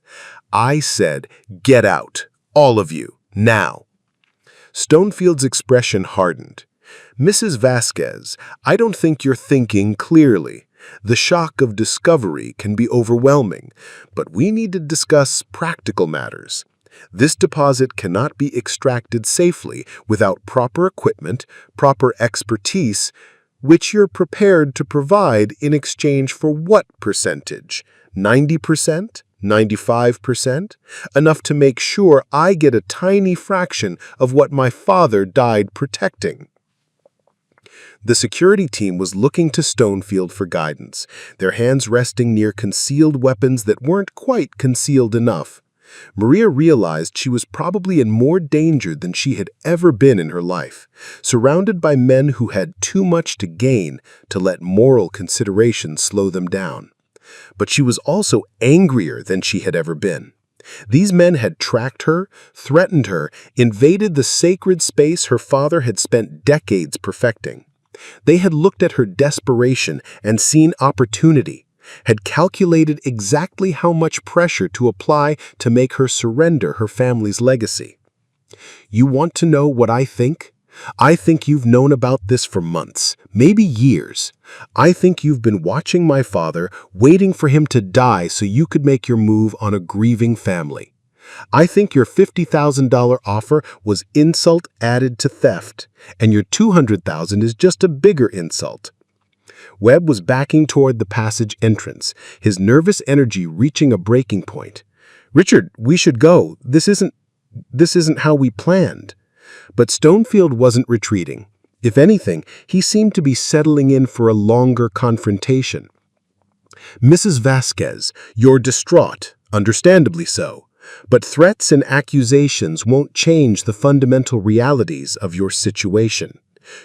"I said, get out, all of you, now." Stonefield's expression hardened. "Mrs. Vasquez, I don't think you're thinking clearly. The shock of discovery can be overwhelming, but we need to discuss practical matters. This deposit cannot be extracted safely without proper equipment, proper expertise, which you're prepared to provide in exchange for what percentage? 90%? 95%? Enough to make sure I get a tiny fraction of what my father died protecting." The security team was looking to Stonefield for guidance, their hands resting near concealed weapons that weren't quite concealed enough. Maria realized she was probably in more danger than she had ever been in her life, surrounded by men who had too much to gain to let moral considerations slow them down. But she was also angrier than she had ever been. These men had tracked her, threatened her, invaded the sacred space her father had spent decades perfecting. They had looked at her desperation and seen opportunity, had calculated exactly how much pressure to apply to make her surrender her family's legacy. "You want to know what I think? I think you've known about this for months, maybe years. I think you've been watching my father, waiting for him to die so you could make your move on a grieving family. I think your $50,000 offer was insult added to theft, and your $200,000 is just a bigger insult." Webb was backing toward the passage entrance, his nervous energy reaching a breaking point. "Richard, we should go. This isn't how we planned." But Stonefield wasn't retreating. If anything, he seemed to be settling in for a longer confrontation. "Mrs. Vasquez, you're distraught, understandably so. But threats and accusations won't change the fundamental realities of your situation.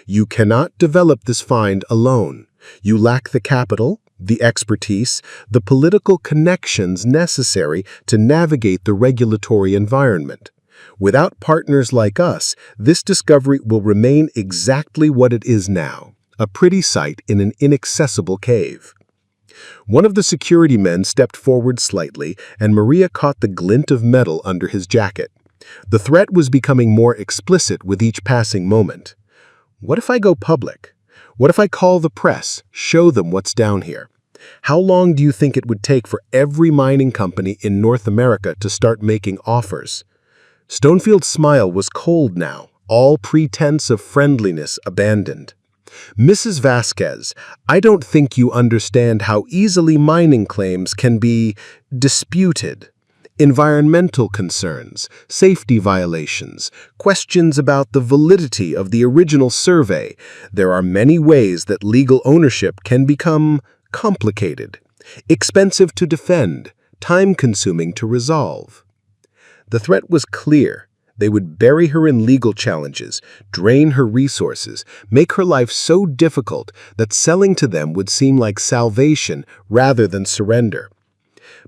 You cannot develop this find alone. You lack the capital, the expertise, the political connections necessary to navigate the regulatory environment. Without partners like us, this discovery will remain exactly what it is now, a pretty sight in an inaccessible cave." One of the security men stepped forward slightly, and Maria caught the glint of metal under his jacket. The threat was becoming more explicit with each passing moment. What if I go public? What if I call the press, show them what's down here? How long do you think it would take for every mining company in North America to start making offers? Stonefield's smile was cold now, all pretense of friendliness abandoned. Mrs. Vasquez, I don't think you understand how easily mining claims can be disputed. Environmental concerns, safety violations, questions about the validity of the original survey. There are many ways that legal ownership can become complicated, expensive to defend, time-consuming to resolve. The threat was clear. They would bury her in legal challenges, drain her resources, make her life so difficult that selling to them would seem like salvation rather than surrender.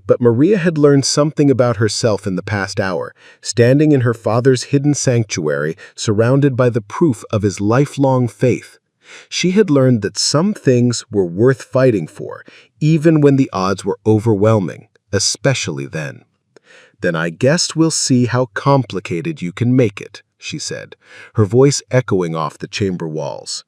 But Maria had learned something about herself in the past hour, standing in her father's hidden sanctuary, surrounded by the proof of his lifelong faith. She had learned that some things were worth fighting for, even when the odds were overwhelming, especially then. "Then I guess we'll see how complicated you can make it," she said, her voice echoing off the chamber walls.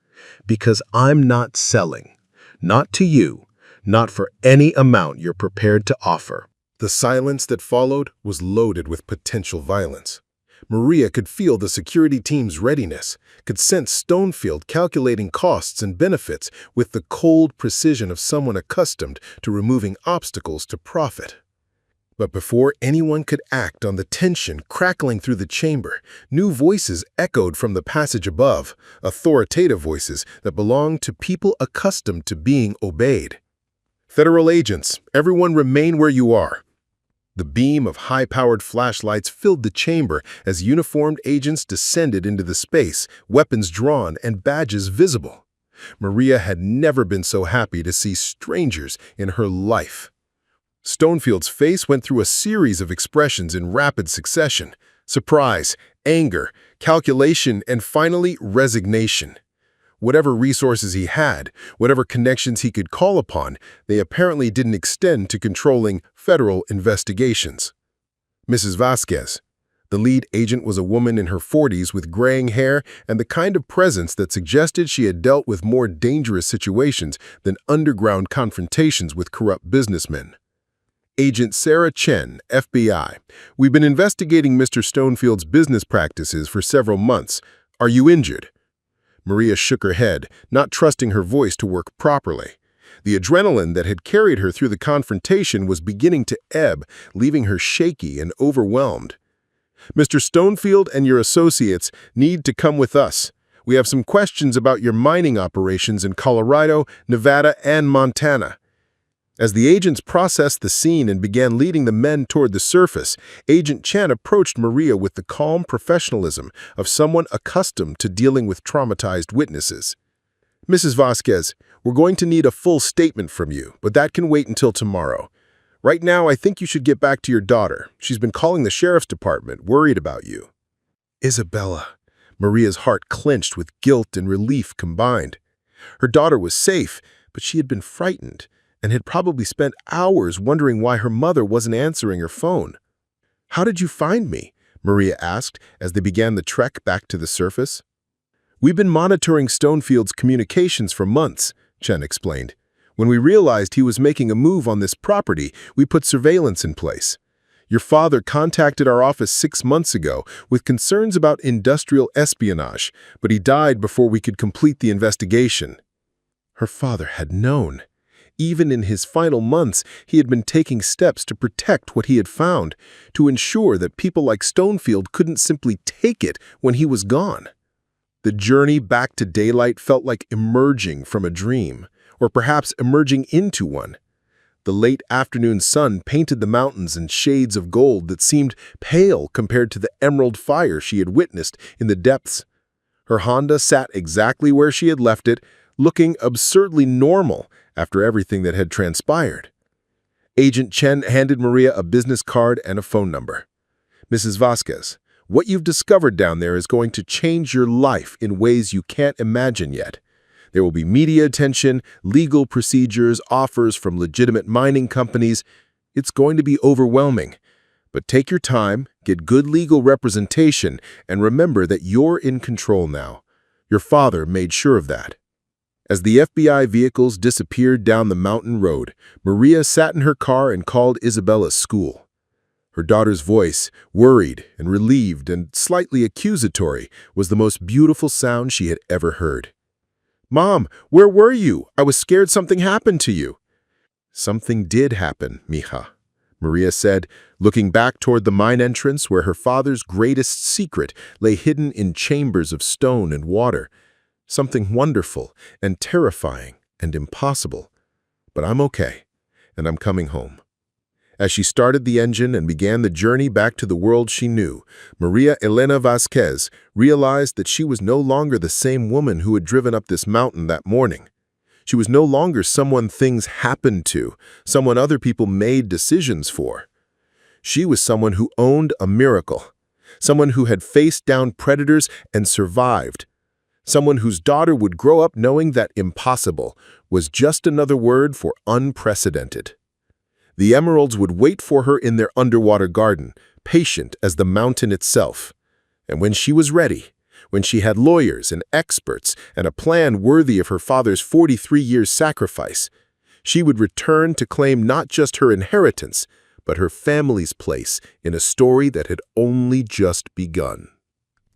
"Because I'm not selling. Not to you. Not for any amount you're prepared to offer." The silence that followed was loaded with potential violence. Maria could feel the security team's readiness, could sense Stonefield calculating costs and benefits with the cold precision of someone accustomed to removing obstacles to profit. But before anyone could act on the tension crackling through the chamber, new voices echoed from the passage above, authoritative voices that belonged to people accustomed to being obeyed. "Federal agents, everyone remain where you are." The beam of high-powered flashlights filled the chamber as uniformed agents descended into the space, weapons drawn and badges visible. Maria had never been so happy to see strangers in her life. Stonefield's face went through a series of expressions in rapid succession: surprise, anger, calculation, and finally resignation. Whatever resources he had, whatever connections he could call upon, they apparently didn't extend to controlling federal investigations. Mrs. Vasquez. The lead agent was a woman in her 40s with graying hair and the kind of presence that suggested she had dealt with more dangerous situations than underground confrontations with corrupt businessmen. Agent Sarah Chen, FBI. "We've been investigating Mr. Stonefield's business practices for several months. Are you injured?" Maria shook her head, not trusting her voice to work properly. The adrenaline that had carried her through the confrontation was beginning to ebb, leaving her shaky and overwhelmed. "Mr. Stonefield and your associates need to come with us. We have some questions about your mining operations in Colorado, Nevada, and Montana." As the agents processed the scene and began leading the men toward the surface, Agent Chen approached Maria with the calm professionalism of someone accustomed to dealing with traumatized witnesses. "Mrs. Vasquez, we're going to need a full statement from you, but that can wait until tomorrow. Right now, I think you should get back to your daughter. She's been calling the sheriff's department, worried about you." Isabella. Maria's heart clenched with guilt and relief combined. Her daughter was safe, but she had been frightened and had probably spent hours wondering why her mother wasn't answering her phone. "How did you find me?" Maria asked as they began the trek back to the surface. "We've been monitoring Stonefield's communications for months," Chen explained. "When we realized he was making a move on this property, we put surveillance in place. Your father contacted our office 6 months ago with concerns about industrial espionage, but he died before we could complete the investigation." Her father had known. Even in his final months, he had been taking steps to protect what he had found, to ensure that people like Stonefield couldn't simply take it when he was gone. The journey back to daylight felt like emerging from a dream, or perhaps emerging into one. The late afternoon sun painted the mountains in shades of gold that seemed pale compared to the emerald fire she had witnessed in the depths. Her Honda sat exactly where she had left it, looking absurdly normal after everything that had transpired. Agent Chen handed Maria a business card and a phone number. "Mrs. Vasquez, what you've discovered down there is going to change your life in ways you can't imagine yet. There will be media attention, legal procedures, offers from legitimate mining companies. It's going to be overwhelming. But take your time, get good legal representation, and remember that you're in control now. Your father made sure of that." As the FBI vehicles disappeared down the mountain road, Maria sat in her car and called Isabella's school. Her daughter's voice, worried and relieved and slightly accusatory, was the most beautiful sound she had ever heard. "Mom, where were you? I was scared something happened to you." "Something did happen, mija," Maria said, looking back toward the mine entrance where her father's greatest secret lay hidden in chambers of stone and water. "Something wonderful and terrifying and impossible. But I'm okay, and I'm coming home." As she started the engine and began the journey back to the world she knew, Maria Elena Vasquez realized that she was no longer the same woman who had driven up this mountain that morning. She was no longer someone things happened to, someone other people made decisions for. She was someone who owned a miracle, someone who had faced down predators and survived, someone whose daughter would grow up knowing that impossible was just another word for unprecedented. The emeralds would wait for her in their underwater garden, patient as the mountain itself. And when she was ready, when she had lawyers and experts and a plan worthy of her father's 43 years' sacrifice, she would return to claim not just her inheritance, but her family's place in a story that had only just begun.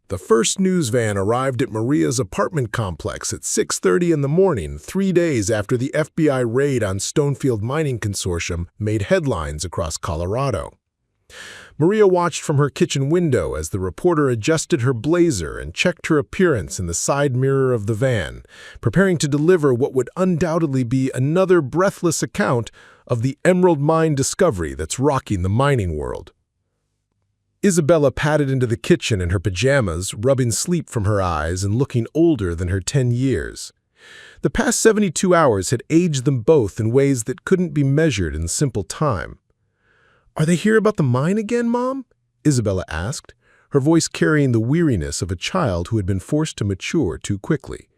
The first news van arrived at Maria's apartment complex at 6:30 in the morning, 3 days after the FBI raid on Stonefield Mining Consortium made headlines across Colorado. Maria watched from her kitchen window as the reporter adjusted her blazer and checked her appearance in the side mirror of the van, preparing to deliver what would undoubtedly be another breathless account of the emerald mine discovery that's rocking the mining world. Isabella padded into the kitchen in her pajamas, rubbing sleep from her eyes and looking older than her 10 years. The past 72 hours had aged them both in ways that couldn't be measured in simple time. "Are they here about the mine again, Mom?" Isabella asked, her voice carrying the weariness of a child who had been forced to mature too quickly.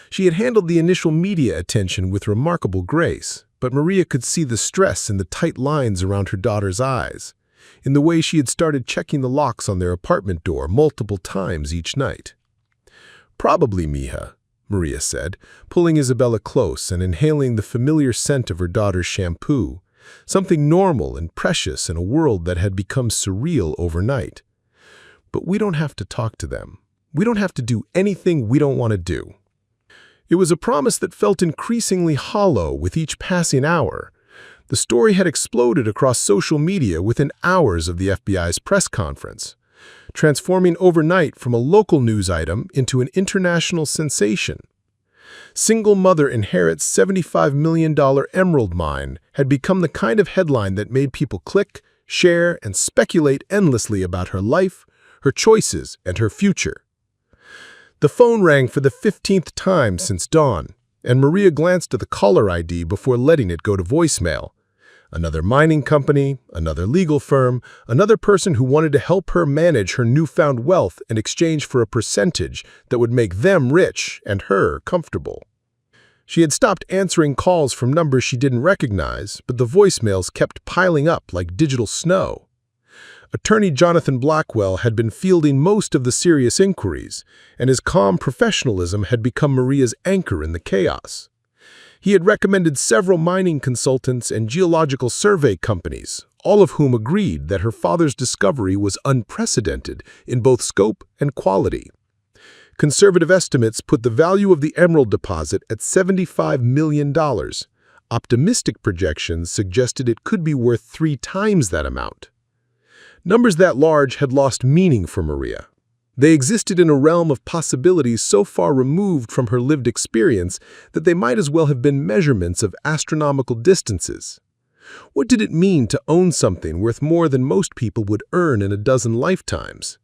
She had handled the initial media attention with remarkable grace, but Maria could see the stress in the tight lines around her daughter's eyes, in the way she had started checking the locks on their apartment door multiple times each night. "Probably, mija," Maria said, pulling Isabella close and inhaling the familiar scent of her daughter's shampoo, something normal and precious in a world that had become surreal overnight. "But we don't have to talk to them. We don't have to do anything we don't want to do." It was a promise that felt increasingly hollow with each passing hour. The story had exploded across social media within hours of the FBI's press conference, transforming overnight from a local news item into an international sensation. "Single mother inherits $75 million emerald mine" had become the kind of headline that made people click, share, and speculate endlessly about her life, her choices, and her future. The phone rang for the 15th time since dawn, and Maria glanced at the caller ID before letting it go to voicemail. Another mining company, another legal firm, another person who wanted to help her manage her newfound wealth in exchange for a percentage that would make them rich and her comfortable. She had stopped answering calls from numbers she didn't recognize, but the voicemails kept piling up like digital snow. Attorney Jonathan Blackwell had been fielding most of the serious inquiries, and his calm professionalism had become Maria's anchor in the chaos. He had recommended several mining consultants and geological survey companies, all of whom agreed that her father's discovery was unprecedented in both scope and quality. Conservative estimates put the value of the emerald deposit at $75 million. Optimistic projections suggested it could be worth 3 times that amount. Numbers that large had lost meaning for Maria. They existed in a realm of possibilities so far removed from her lived experience that they might as well have been measurements of astronomical distances. What did it mean to own something worth more than most people would earn in a dozen lifetimes?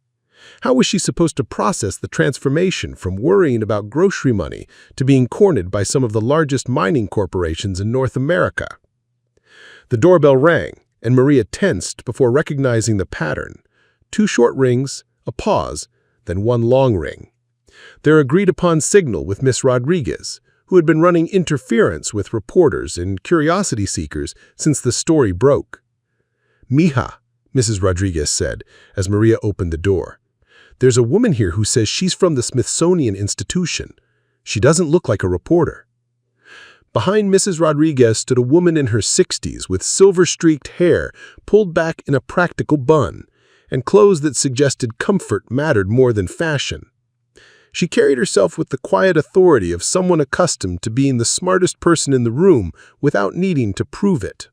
How was she supposed to process the transformation from worrying about grocery money to being cornered by some of the largest mining corporations in North America? The doorbell rang, and Maria tensed before recognizing the pattern. 2 short rings, a pause, then 1 long ring. Their agreed-upon signal with Miss Rodriguez, who had been running interference with reporters and curiosity seekers since the story broke. "Mija," Mrs. Rodriguez said as Maria opened the door. There's a woman here who says she's from the Smithsonian Institution. She doesn't look like a reporter." Behind Mrs. Rodriguez stood a woman in her 60s with silver-streaked hair pulled back in a practical bun, and clothes that suggested comfort mattered more than fashion. She carried herself with the quiet authority of someone accustomed to being the smartest person in the room without needing to prove it.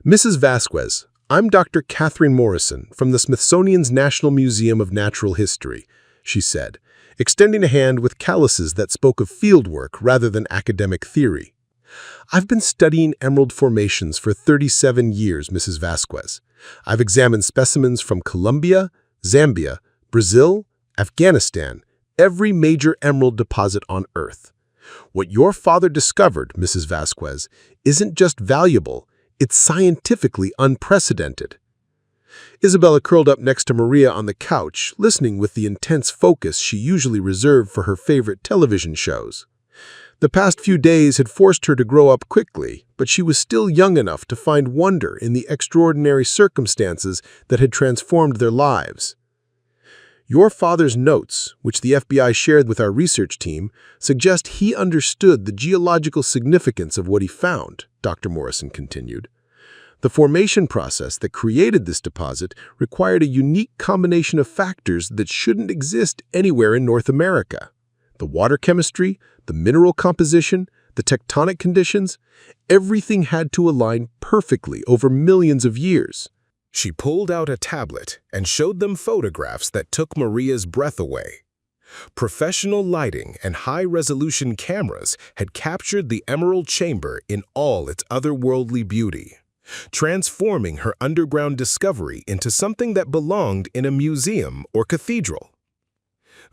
"Mrs. Vasquez, I'm Dr. Catherine Morrison from the Smithsonian's National Museum of Natural History," she said, extending a hand with calluses that spoke of fieldwork rather than academic theory. "I've been studying emerald formations for 37 years, Mrs. Vasquez. I've examined specimens from Colombia, Zambia, Brazil, Afghanistan, every major emerald deposit on Earth. What your father discovered, Mrs. Vasquez, isn't just valuable, it's scientifically unprecedented." Isabella curled up next to Maria on the couch, listening with the intense focus she usually reserved for her favorite television shows. The past few days had forced her to grow up quickly, but she was still young enough to find wonder in the extraordinary circumstances that had transformed their lives. "Your father's notes, which the FBI shared with our research team, suggest he understood the geological significance of what he found," Dr. Morrison continued. "The formation process that created this deposit required a unique combination of factors that shouldn't exist anywhere in North America. The water chemistry, the mineral composition, the tectonic conditions, everything had to align perfectly over millions of years." She pulled out a tablet and showed them photographs that took Maria's breath away. Professional lighting and high-resolution cameras had captured the emerald chamber in all its otherworldly beauty, transforming her underground discovery into something that belonged in a museum or cathedral.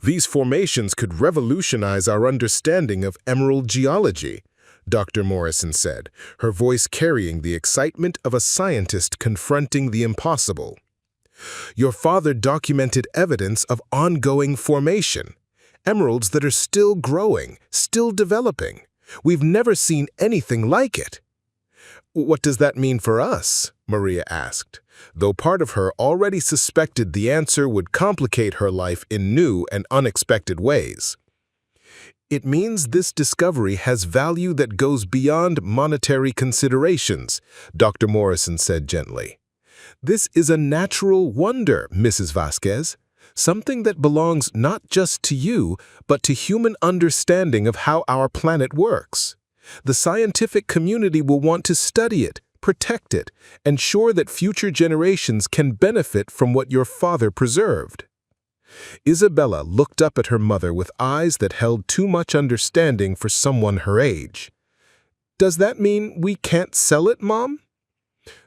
"These formations could revolutionize our understanding of emerald geology," Dr. Morrison said, her voice carrying the excitement of a scientist confronting the impossible. "Your father documented evidence of ongoing formation, emeralds that are still growing, still developing. We've never seen anything like it." "What does that mean for us?" Maria asked, though part of her already suspected the answer would complicate her life in new and unexpected ways. "It means this discovery has value that goes beyond monetary considerations," Dr. Morrison said gently. "This is a natural wonder, Mrs. Vasquez, something that belongs not just to you, but to human understanding of how our planet works. The scientific community will want to study it, protect it, ensure that future generations can benefit from what your father preserved." Isabella looked up at her mother with eyes that held too much understanding for someone her age. "Does that mean we can't sell it, Mom?"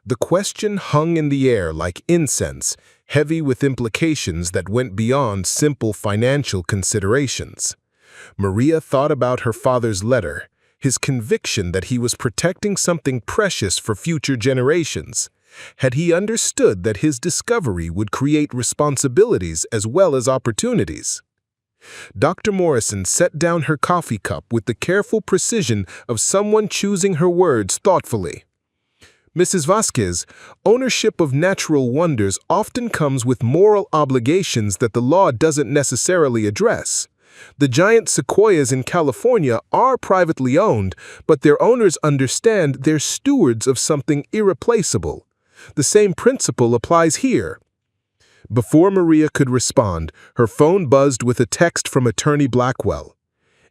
The question hung in the air like incense, heavy with implications that went beyond simple financial considerations. Maria thought about her father's letter, his conviction that he was protecting something precious for future generations. Had he understood that his discovery would create responsibilities as well as opportunities? Dr. Morrison set down her coffee cup with the careful precision of someone choosing her words thoughtfully. "Mrs. Vasquez, ownership of natural wonders often comes with moral obligations that the law doesn't necessarily address. The giant sequoias in California are privately owned, but their owners understand they're stewards of something irreplaceable. The same principle applies here." Before Maria could respond, her phone buzzed with a text from Attorney Blackwell.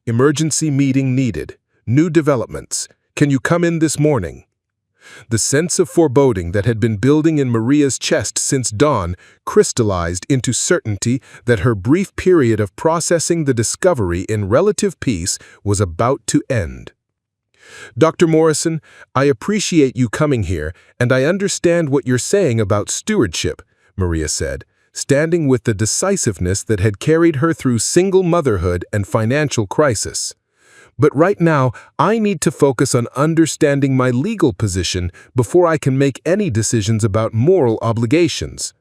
"Emergency meeting needed. New developments. Can you come in this morning?" The sense of foreboding that had been building in Maria's chest since dawn crystallized into certainty that her brief period of processing the discovery in relative peace was about to end. "Dr. Morrison, I appreciate you coming here, and I understand what you're saying about stewardship," Maria said, standing with the decisiveness that had carried her through single motherhood and financial crisis. "But right now, I need to focus on understanding my legal position before I can make any decisions about moral obligations."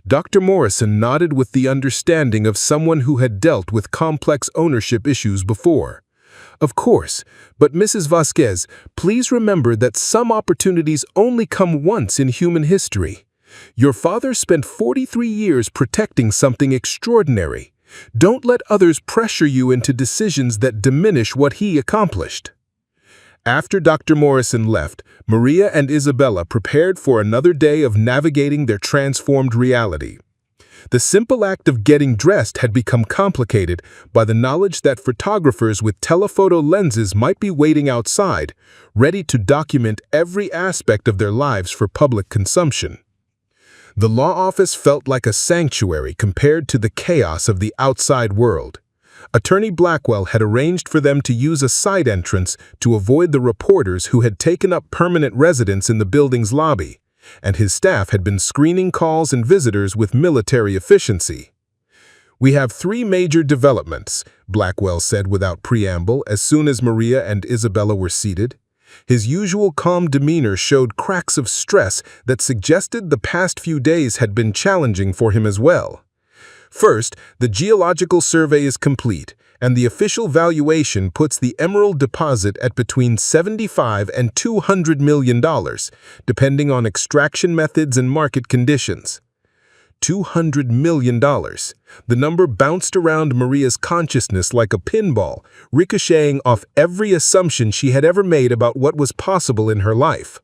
Dr. Morrison nodded with the understanding of someone who had dealt with complex ownership issues before. "Of course, but Mrs. Vasquez, please remember that some opportunities only come once in human history. Your father spent 43 years protecting something extraordinary. Don't let others pressure you into decisions that diminish what he accomplished. After Dr. Morrison left, Maria and Isabella prepared for another day of navigating their transformed reality. The simple act of getting dressed had become complicated by the knowledge that photographers with telephoto lenses might be waiting outside, ready to document every aspect of their lives for public consumption. The law office felt like a sanctuary compared to the chaos of the outside world. Attorney Blackwell had arranged for them to use a side entrance to avoid the reporters who had taken up permanent residence in the building's lobby, and his staff had been screening calls and visitors with military efficiency. "We have 3 major developments," Blackwell said without preamble as soon as Maria and Isabella were seated. His usual calm demeanor showed cracks of stress that suggested the past few days had been challenging for him as well. "First, the geological survey is complete, and the official valuation puts the emerald deposit at between $75 and $200 million, depending on extraction methods and market conditions." $200 million. The number bounced around Maria's consciousness like a pinball, ricocheting off every assumption she had ever made about what was possible in her life.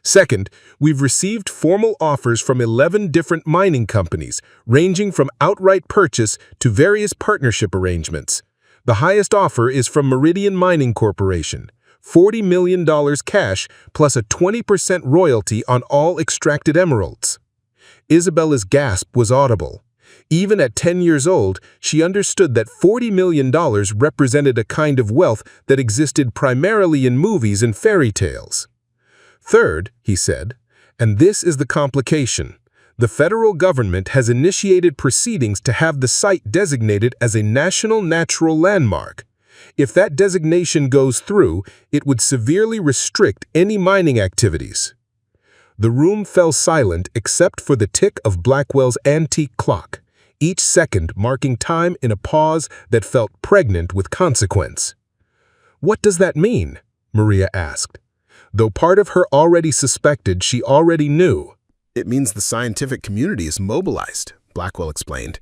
"Second, we've received formal offers from 11 different mining companies, ranging from outright purchase to various partnership arrangements. The highest offer is from Meridian Mining Corporation, $40 million cash plus a 20% royalty on all extracted emeralds." Isabella's gasp was audible. Even at 10 years old, she understood that $40 million represented a kind of wealth that existed primarily in movies and fairy tales. "Third," he said, "and this is the complication, the federal government has initiated proceedings to have the site designated as a national natural landmark. If that designation goes through, it would severely restrict any mining activities." The room fell silent except for the tick of Blackwell's antique clock, each second marking time in a pause that felt pregnant with consequence. "What does that mean?" Maria asked. Though part of her already suspected, she already knew. "It means the scientific community is mobilized," Blackwell explained.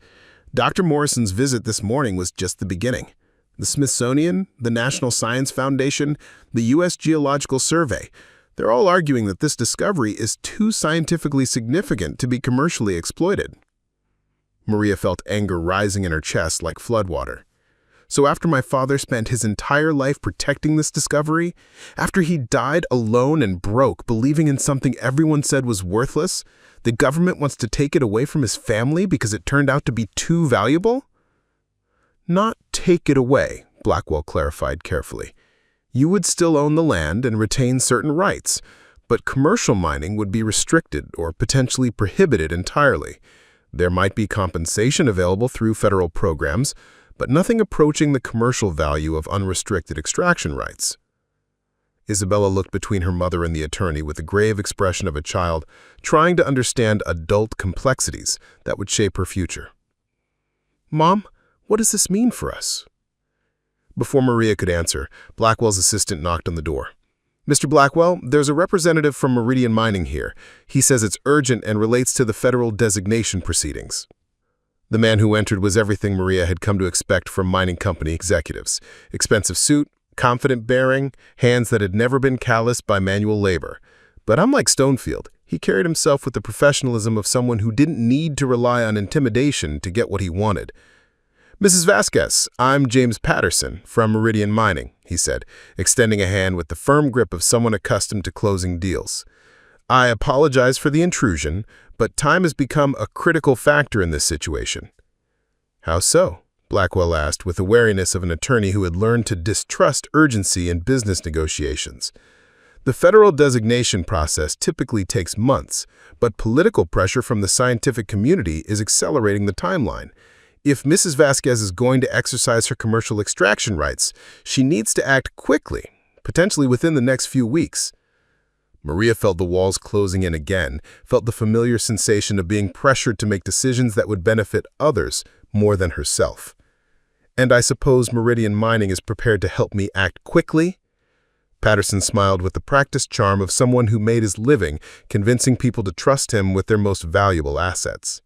"Dr. Morrison's visit this morning was just the beginning. The Smithsonian, the National Science Foundation, the U.S. Geological Survey, they're all arguing that this discovery is too scientifically significant to be commercially exploited." Maria felt anger rising in her chest like floodwater. "So after my father spent his entire life protecting this discovery, after he died alone and broke, believing in something everyone said was worthless, the government wants to take it away from his family because it turned out to be too valuable?" "Not take it away," Blackwell clarified carefully. "You would still own the land and retain certain rights, but commercial mining would be restricted or potentially prohibited entirely. There might be compensation available through federal programs, but nothing approaching the commercial value of unrestricted extraction rights." Isabella looked between her mother and the attorney with the grave expression of a child trying to understand adult complexities that would shape her future. "Mom, what does this mean for us?" Before Maria could answer, Blackwell's assistant knocked on the door. "Mr. Blackwell, there's a representative from Meridian Mining here. He says it's urgent and relates to the federal designation proceedings." The man who entered was everything Maria had come to expect from mining company executives. Expensive suit, confident bearing, hands that had never been calloused by manual labor. But unlike Stonefield, he carried himself with the professionalism of someone who didn't need to rely on intimidation to get what he wanted. "Mrs. Vasquez, I'm James Patterson from Meridian Mining," he said, extending a hand with the firm grip of someone accustomed to closing deals. "I apologize for the intrusion, but time has become a critical factor in this situation." "How so?" Blackwell asked with the wariness of an attorney who had learned to distrust urgency in business negotiations. "The federal designation process typically takes months, but political pressure from the scientific community is accelerating the timeline. If Mrs. Vasquez is going to exercise her commercial extraction rights, she needs to act quickly, potentially within the next few weeks." Maria felt the walls closing in again, felt the familiar sensation of being pressured to make decisions that would benefit others more than herself. "And I suppose Meridian Mining is prepared to help me act quickly?" Patterson smiled with the practiced charm of someone who made his living convincing people to trust him with their most valuable assets.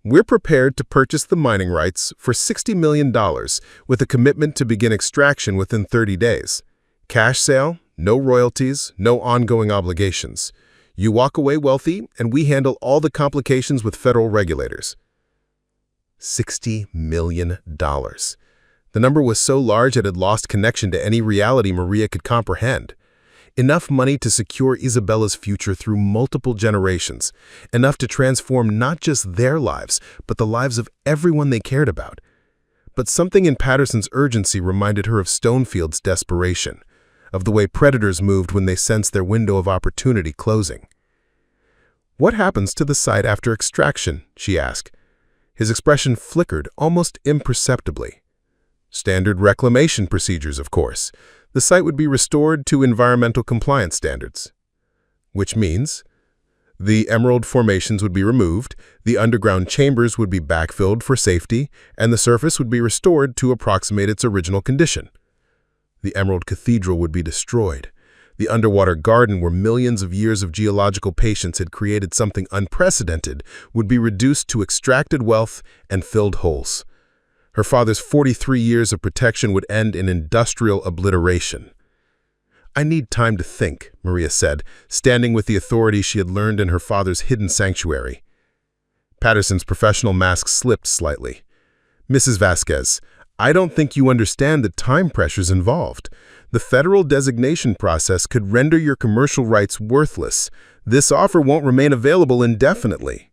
We're prepared to purchase the mining rights for $60 million with a commitment to begin extraction within 30 days. Cash sale, no royalties, no ongoing obligations. You walk away wealthy, and we handle all the complications with federal regulators. $60 million. The number was so large it had lost connection to any reality Maria could comprehend. Enough money to secure Isabella's future through multiple generations. Enough to transform not just their lives, but the lives of everyone they cared about. But something in Patterson's urgency reminded her of Stonefield's desperation, of the way predators moved when they sensed their window of opportunity closing. "What happens to the site after extraction?" she asked. His expression flickered almost imperceptibly. "Standard reclamation procedures, of course. The site would be restored to environmental compliance standards." "Which means?" "The emerald formations would be removed, the underground chambers would be backfilled for safety, and the surface would be restored to approximate its original condition. The Emerald Cathedral would be destroyed. The underwater garden, where millions of years of geological patience had created something unprecedented, would be reduced to extracted wealth and filled holes. Her father's 43 years of protection would end in industrial obliteration." "I need time to think," Maria said, standing with the authority she had learned in her father's hidden sanctuary. Patterson's professional mask slipped slightly. "Mrs. Vasquez, I don't think you understand the time pressures involved. The federal designation process could render your commercial rights worthless. This offer won't remain available indefinitely."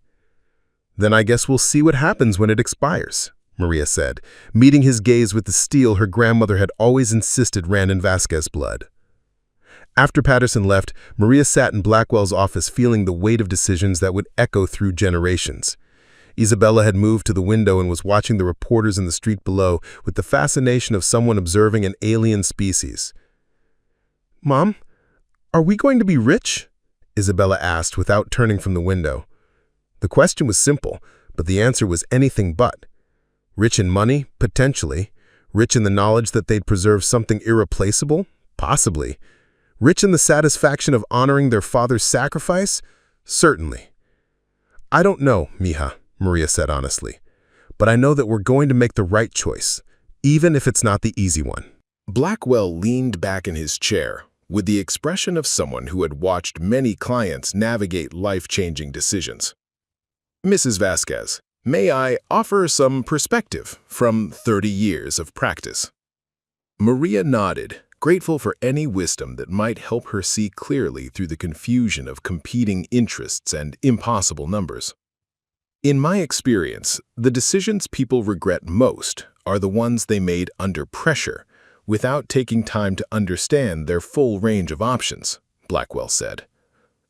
"Then I guess we'll see what happens when it expires," Maria said, meeting his gaze with the steel her grandmother had always insisted ran in Vasquez's blood. After Patterson left, Maria sat in Blackwell's office feeling the weight of decisions that would echo through generations. Isabella had moved to the window and was watching the reporters in the street below with the fascination of someone observing an alien species. "Mom, are we going to be rich?" Isabella asked without turning from the window. The question was simple, but the answer was anything but. Rich in money? Potentially. Rich in the knowledge that they'd preserve something irreplaceable? Possibly. Rich in the satisfaction of honoring their father's sacrifice? Certainly. "I don't know, mija," Maria said honestly. "But I know that we're going to make the right choice, even if it's not the easy one." Blackwell leaned back in his chair, with the expression of someone who had watched many clients navigate life-changing decisions. "Mrs. Vasquez, may I offer some perspective from 30 years of practice?" Maria nodded, grateful for any wisdom that might help her see clearly through the confusion of competing interests and impossible numbers. "In my experience, the decisions people regret most are the ones they made under pressure, without taking time to understand their full range of options," Blackwell said.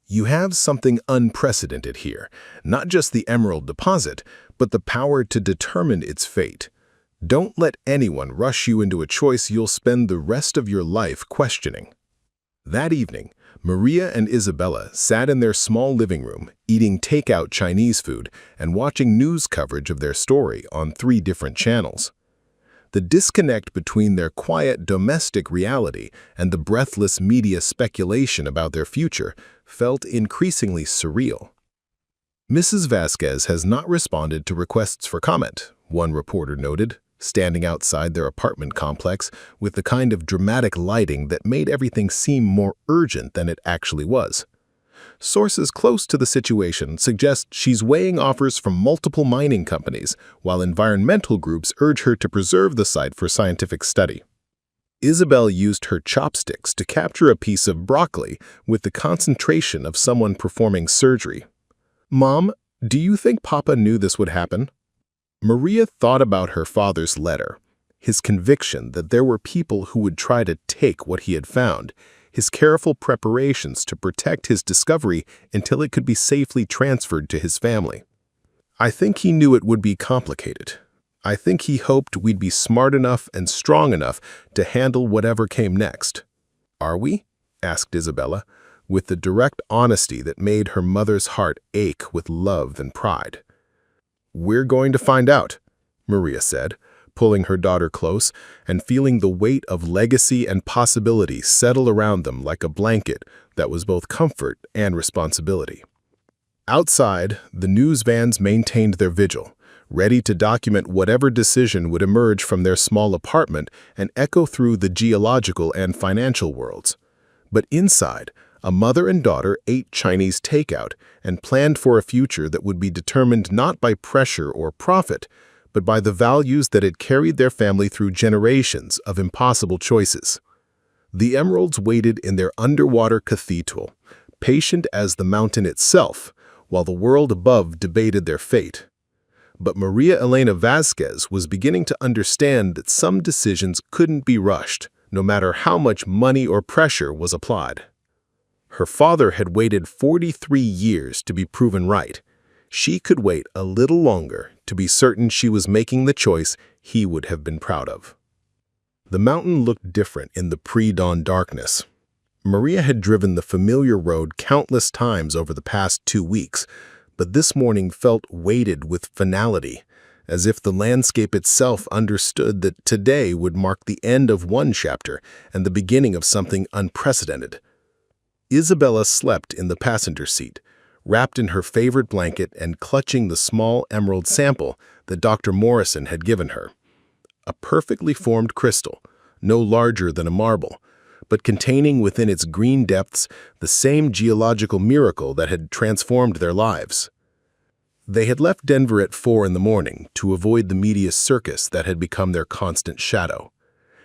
"You have something unprecedented here, not just the emerald deposit, but the power to determine its fate. Don't let anyone rush you into a choice you'll spend the rest of your life questioning." That evening, Maria and Isabella sat in their small living room, eating takeout Chinese food and watching news coverage of their story on 3 different channels. The disconnect between their quiet domestic reality and the breathless media speculation about their future felt increasingly surreal. "Mrs. Vasquez has not responded to requests for comment," one reporter noted, standing outside their apartment complex with the kind of dramatic lighting that made everything seem more urgent than it actually was. Sources close to the situation suggest she's weighing offers from multiple mining companies, while environmental groups urge her to preserve the site for scientific study. Isabel used her chopsticks to capture a piece of broccoli with the concentration of someone performing surgery. "Mom, do you think Papa knew this would happen?" Maria thought about her father's letter, his conviction that there were people who would try to take what he had found, his careful preparations to protect his discovery until it could be safely transferred to his family. "I think he knew it would be complicated. I think he hoped we'd be smart enough and strong enough to handle whatever came next." "Are we?" asked Isabella, with the direct honesty that made her mother's heart ache with love and pride. "We're going to find out," Maria said, pulling her daughter close and feeling the weight of legacy and possibility settle around them like a blanket that was both comfort and responsibility. Outside, the news vans maintained their vigil, ready to document whatever decision would emerge from their small apartment and echo through the geological and financial worlds. But inside, a mother and daughter ate Chinese takeout and planned for a future that would be determined not by pressure or profit, but by the values that had carried their family through generations of impossible choices. The Emeralds waited in their underwater cathedral, patient as the mountain itself, while the world above debated their fate. But Maria Elena Vasquez was beginning to understand that some decisions couldn't be rushed, no matter how much money or pressure was applied. Her father had waited 43 years to be proven right. She could wait a little longer to be certain she was making the choice he would have been proud of. The mountain looked different in the pre-dawn darkness. Maria had driven the familiar road countless times over the past 2 weeks, but this morning felt weighted with finality, as if the landscape itself understood that today would mark the end of one chapter and the beginning of something unprecedented. Isabella slept in the passenger seat, wrapped in her favorite blanket and clutching the small emerald sample that Dr. Morrison had given her. A perfectly formed crystal, no larger than a marble, but containing within its green depths the same geological miracle that had transformed their lives. They had left Denver at 4 in the morning to avoid the media circus that had become their constant shadow,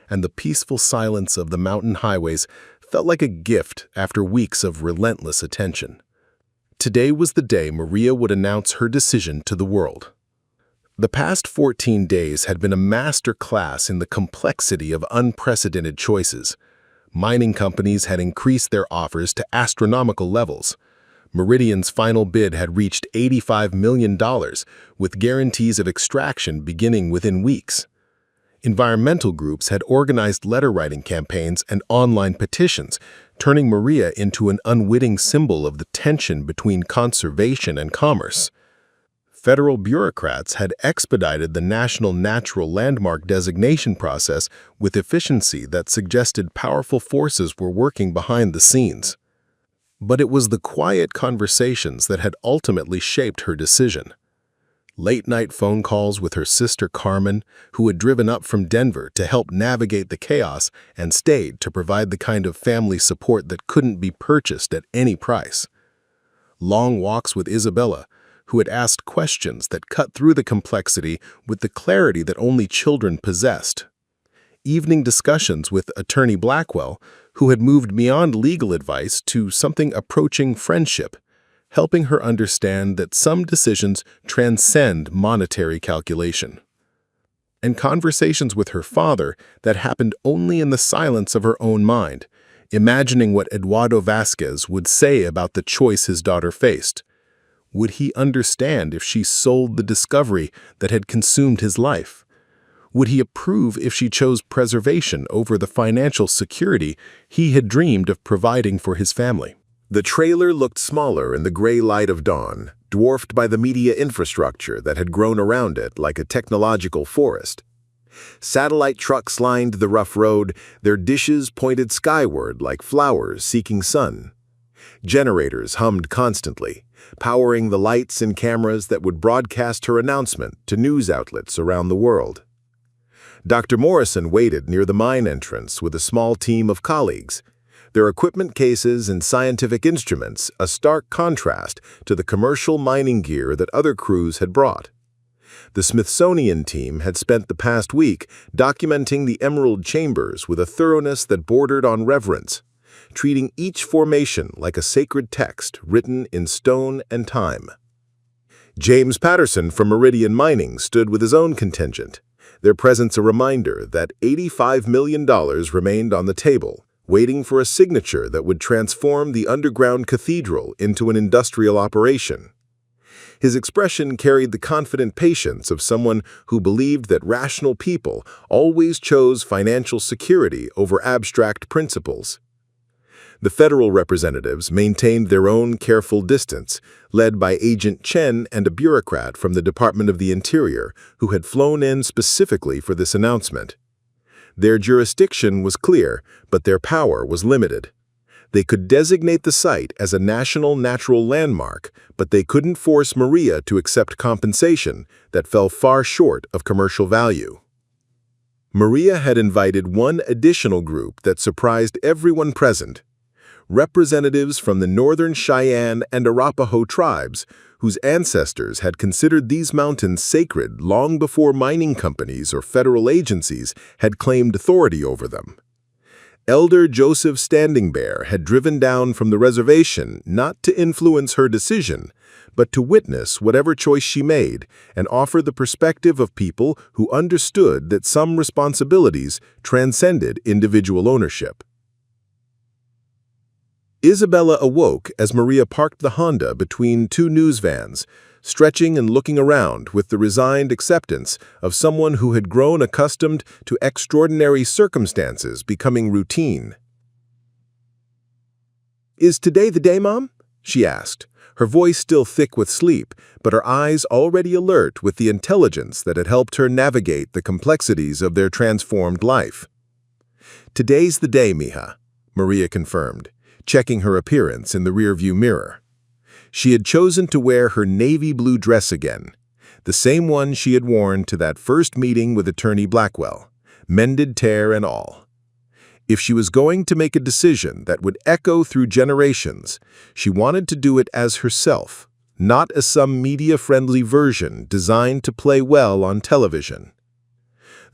and the peaceful silence of the mountain highways felt like a gift after weeks of relentless attention. Today was the day Maria would announce her decision to the world. The past 14 days had been a master class in the complexity of unprecedented choices. Mining companies had increased their offers to astronomical levels. Meridian's final bid had reached $85 million, with guarantees of extraction beginning within weeks. Environmental groups had organized letter-writing campaigns and online petitions, turning Maria into an unwitting symbol of the tension between conservation and commerce. Federal bureaucrats had expedited the National Natural Landmark designation process with efficiency that suggested powerful forces were working behind the scenes. But it was the quiet conversations that had ultimately shaped her decision. Late-night phone calls with her sister Carmen, who had driven up from Denver to help navigate the chaos and stayed to provide the kind of family support that couldn't be purchased at any price. Long walks with Isabella, who had asked questions that cut through the complexity with the clarity that only children possessed. Evening discussions with attorney Blackwell, who had moved beyond legal advice to something approaching friendship, helping her understand that some decisions transcend monetary calculation. And conversations with her father that happened only in the silence of her own mind, imagining what Eduardo Vasquez would say about the choice his daughter faced. Would he understand if she sold the discovery that had consumed his life? Would he approve if she chose preservation over the financial security he had dreamed of providing for his family? The trailer looked smaller in the gray light of dawn, dwarfed by the media infrastructure that had grown around it like a technological forest. Satellite trucks lined the rough road, their dishes pointed skyward like flowers seeking sun. Generators hummed constantly, powering the lights and cameras that would broadcast her announcement to news outlets around the world. Dr. Morrison waited near the mine entrance with a small team of colleagues, their equipment cases and scientific instruments a stark contrast to the commercial mining gear that other crews had brought. The Smithsonian team had spent the past week documenting the emerald chambers with a thoroughness that bordered on reverence, treating each formation like a sacred text written in stone and time. James Patterson from Meridian Mining stood with his own contingent, their presence a reminder that $85 million remained on the table, waiting for a signature that would transform the underground cathedral into an industrial operation. His expression carried the confident patience of someone who believed that rational people always chose financial security over abstract principles. The federal representatives maintained their own careful distance, led by Agent Chen and a bureaucrat from the Department of the Interior who had flown in specifically for this announcement. Their jurisdiction was clear, but their power was limited. They could designate the site as a national natural landmark, but they couldn't force Maria to accept compensation that fell far short of commercial value. Maria had invited one additional group that surprised everyone present: representatives from the Northern Cheyenne and Arapaho tribes, whose ancestors had considered these mountains sacred long before mining companies or federal agencies had claimed authority over them. Elder Joseph Standing Bear had driven down from the reservation not to influence her decision, but to witness whatever choice she made and offer the perspective of people who understood that some responsibilities transcended individual ownership. Isabella awoke as Maria parked the Honda between two news vans, stretching and looking around with the resigned acceptance of someone who had grown accustomed to extraordinary circumstances becoming routine. "Is today the day, Mom?" she asked, her voice still thick with sleep, but her eyes already alert with the intelligence that had helped her navigate the complexities of their transformed life. "Today's the day, mija," Maria confirmed, checking her appearance in the rearview mirror. She had chosen to wear her navy blue dress again, the same one she had worn to that first meeting with Attorney Blackwell, mended tear and all. If she was going to make a decision that would echo through generations, she wanted to do it as herself, not as some media-friendly version designed to play well on television.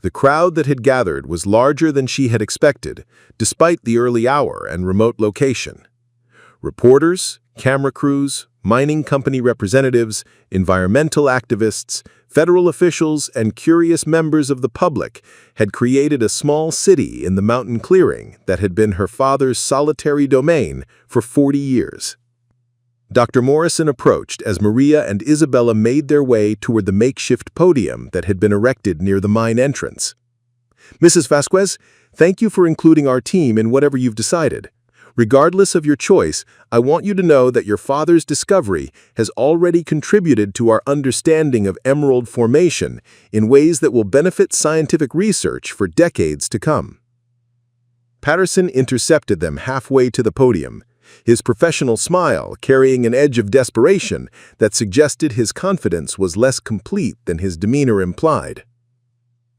The crowd that had gathered was larger than she had expected, despite the early hour and remote location. Reporters, camera crews, mining company representatives, environmental activists, federal officials, and curious members of the public had created a small city in the mountain clearing that had been her father's solitary domain for 40 years. Dr. Morrison approached as Maria and Isabella made their way toward the makeshift podium that had been erected near the mine entrance. "Mrs. Vasquez, thank you for including our team in whatever you've decided. Regardless of your choice, I want you to know that your father's discovery has already contributed to our understanding of emerald formation in ways that will benefit scientific research for decades to come." Patterson intercepted them halfway to the podium, his professional smile carrying an edge of desperation that suggested his confidence was less complete than his demeanor implied.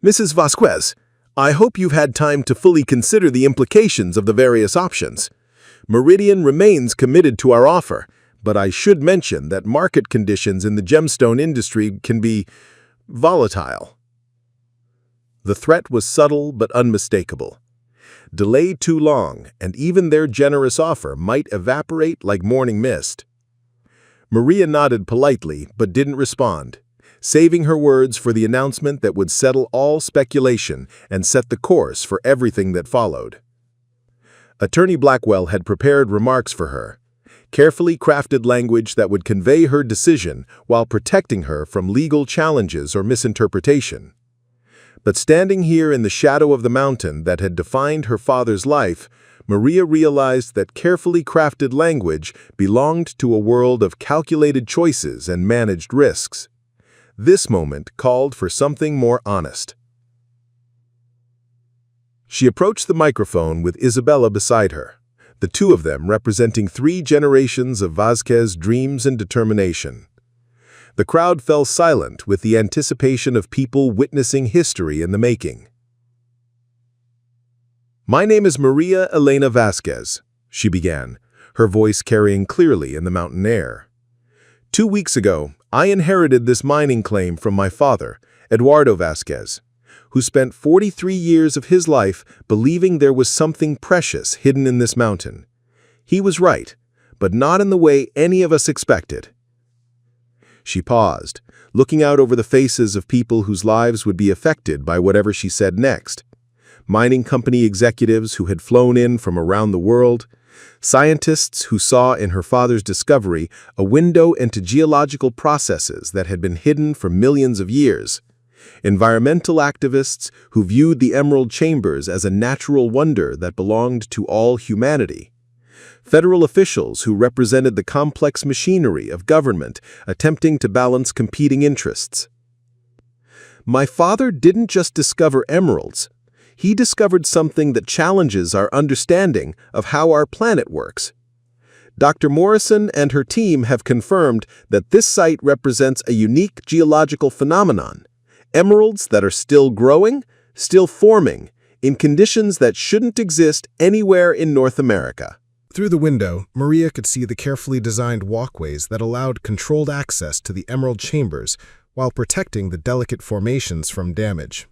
"Mrs. Vasquez, I hope you've had time to fully consider the implications of the various options. Meridian remains committed to our offer, but I should mention that market conditions in the gemstone industry can be volatile." The threat was subtle but unmistakable. Delay too long, and even their generous offer might evaporate like morning mist. Maria nodded politely but didn't respond, saving her words for the announcement that would settle all speculation and set the course for everything that followed. Attorney Blackwell had prepared remarks for her, carefully crafted language that would convey her decision while protecting her from legal challenges or misinterpretation. But standing here in the shadow of the mountain that had defined her father's life, Maria realized that carefully crafted language belonged to a world of calculated choices and managed risks. This moment called for something more honest. She approached the microphone with Isabella beside her, the two of them representing 3 generations of Vasquez dreams and determination. The crowd fell silent with the anticipation of people witnessing history in the making. "My name is Maria Elena Vasquez," she began, her voice carrying clearly in the mountain air. "2 weeks ago, I inherited this mining claim from my father, Eduardo Vasquez, who spent 43 years of his life believing there was something precious hidden in this mountain. He was right, but not in the way any of us expected." She paused, looking out over the faces of people whose lives would be affected by whatever she said next. Mining company executives who had flown in from around the world, scientists who saw in her father's discovery a window into geological processes that had been hidden for millions of years, environmental activists who viewed the emerald chambers as a natural wonder that belonged to all humanity, federal officials who represented the complex machinery of government attempting to balance competing interests. My father didn't just discover emeralds. He discovered something that challenges our understanding of how our planet works. Dr. Morrison and her team have confirmed that this site represents a unique geological phenomenon, emeralds that are still growing, still forming, in conditions that shouldn't exist anywhere in North America. Through the window, Maria could see the carefully designed walkways that allowed controlled access to the emerald chambers while protecting the delicate formations from damage.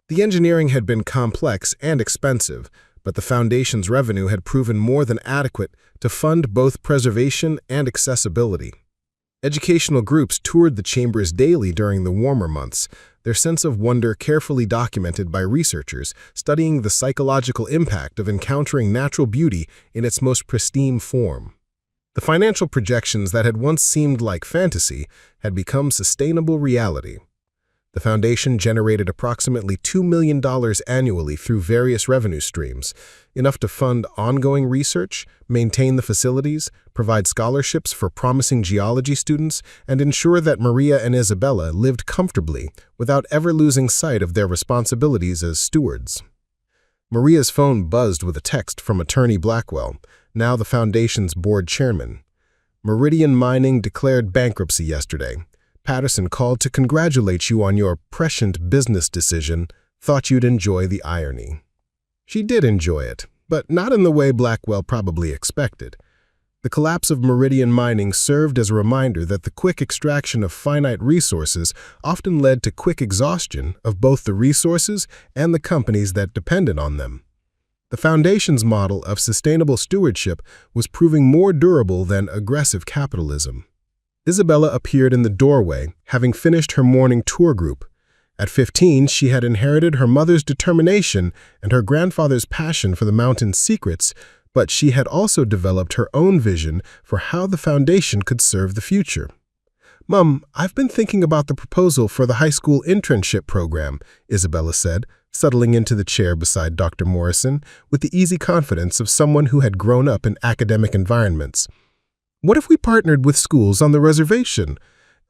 The engineering had been complex and expensive, but the Foundation's revenue had proven more than adequate to fund both preservation and accessibility. Educational groups toured the chambers daily during the warmer months, their sense of wonder carefully documented by researchers studying the psychological impact of encountering natural beauty in its most pristine form. The financial projections that had once seemed like fantasy had become sustainable reality. The Foundation generated approximately $2 million annually through various revenue streams, enough to fund ongoing research, maintain the facilities, provide scholarships for promising geology students, and ensure that Maria and Isabella lived comfortably without ever losing sight of their responsibilities as stewards. Maria's phone buzzed with a text from Attorney Blackwell, now the Foundation's board chairman. Meridian Mining declared bankruptcy yesterday. Patterson called to congratulate you on your prescient business decision. Thought you'd enjoy the irony. She did enjoy it, but not in the way Blackwell probably expected. The collapse of Meridian Mining served as a reminder that the quick extraction of finite resources often led to quick exhaustion of both the resources and the companies that depended on them. The Foundation's model of sustainable stewardship was proving more durable than aggressive capitalism. Isabella appeared in the doorway, having finished her morning tour group. At 15, she had inherited her mother's determination and her grandfather's passion for the mountain's secrets, but she had also developed her own vision for how the Foundation could serve the future. "Mom, I've been thinking about the proposal for the high school internship program," Isabella said, settling into the chair beside Dr. Morrison with the easy confidence of someone who had grown up in academic environments. "What if we partnered with schools on the reservation?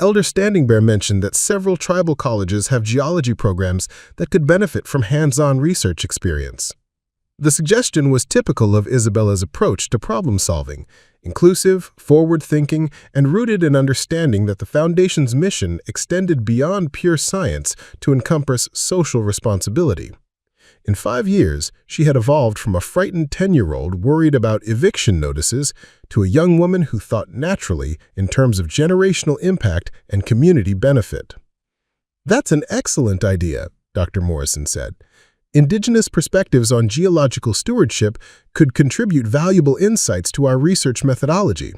Elder Standing Bear mentioned that several tribal colleges have geology programs that could benefit from hands-on research experience." The suggestion was typical of Isabella's approach to problem-solving, inclusive, forward-thinking, and rooted in understanding that the Foundation's mission extended beyond pure science to encompass social responsibility. In 5 years, she had evolved from a frightened 10-year-old worried about eviction notices to a young woman who thought naturally in terms of generational impact and community benefit. "That's an excellent idea," Dr. Morrison said. "Indigenous perspectives on geological stewardship could contribute valuable insights to our research methodology."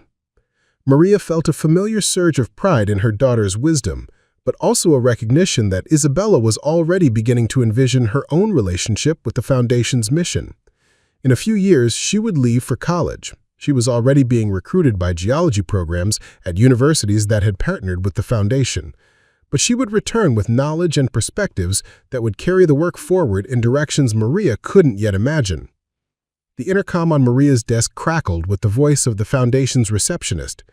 Maria felt a familiar surge of pride in her daughter's wisdom, but also a recognition that Isabella was already beginning to envision her own relationship with the Foundation's mission. In a few years, she would leave for college. She was already being recruited by geology programs at universities that had partnered with the Foundation. But she would return with knowledge and perspectives that would carry the work forward in directions Maria couldn't yet imagine. The intercom on Maria's desk crackled with the voice of the Foundation's receptionist.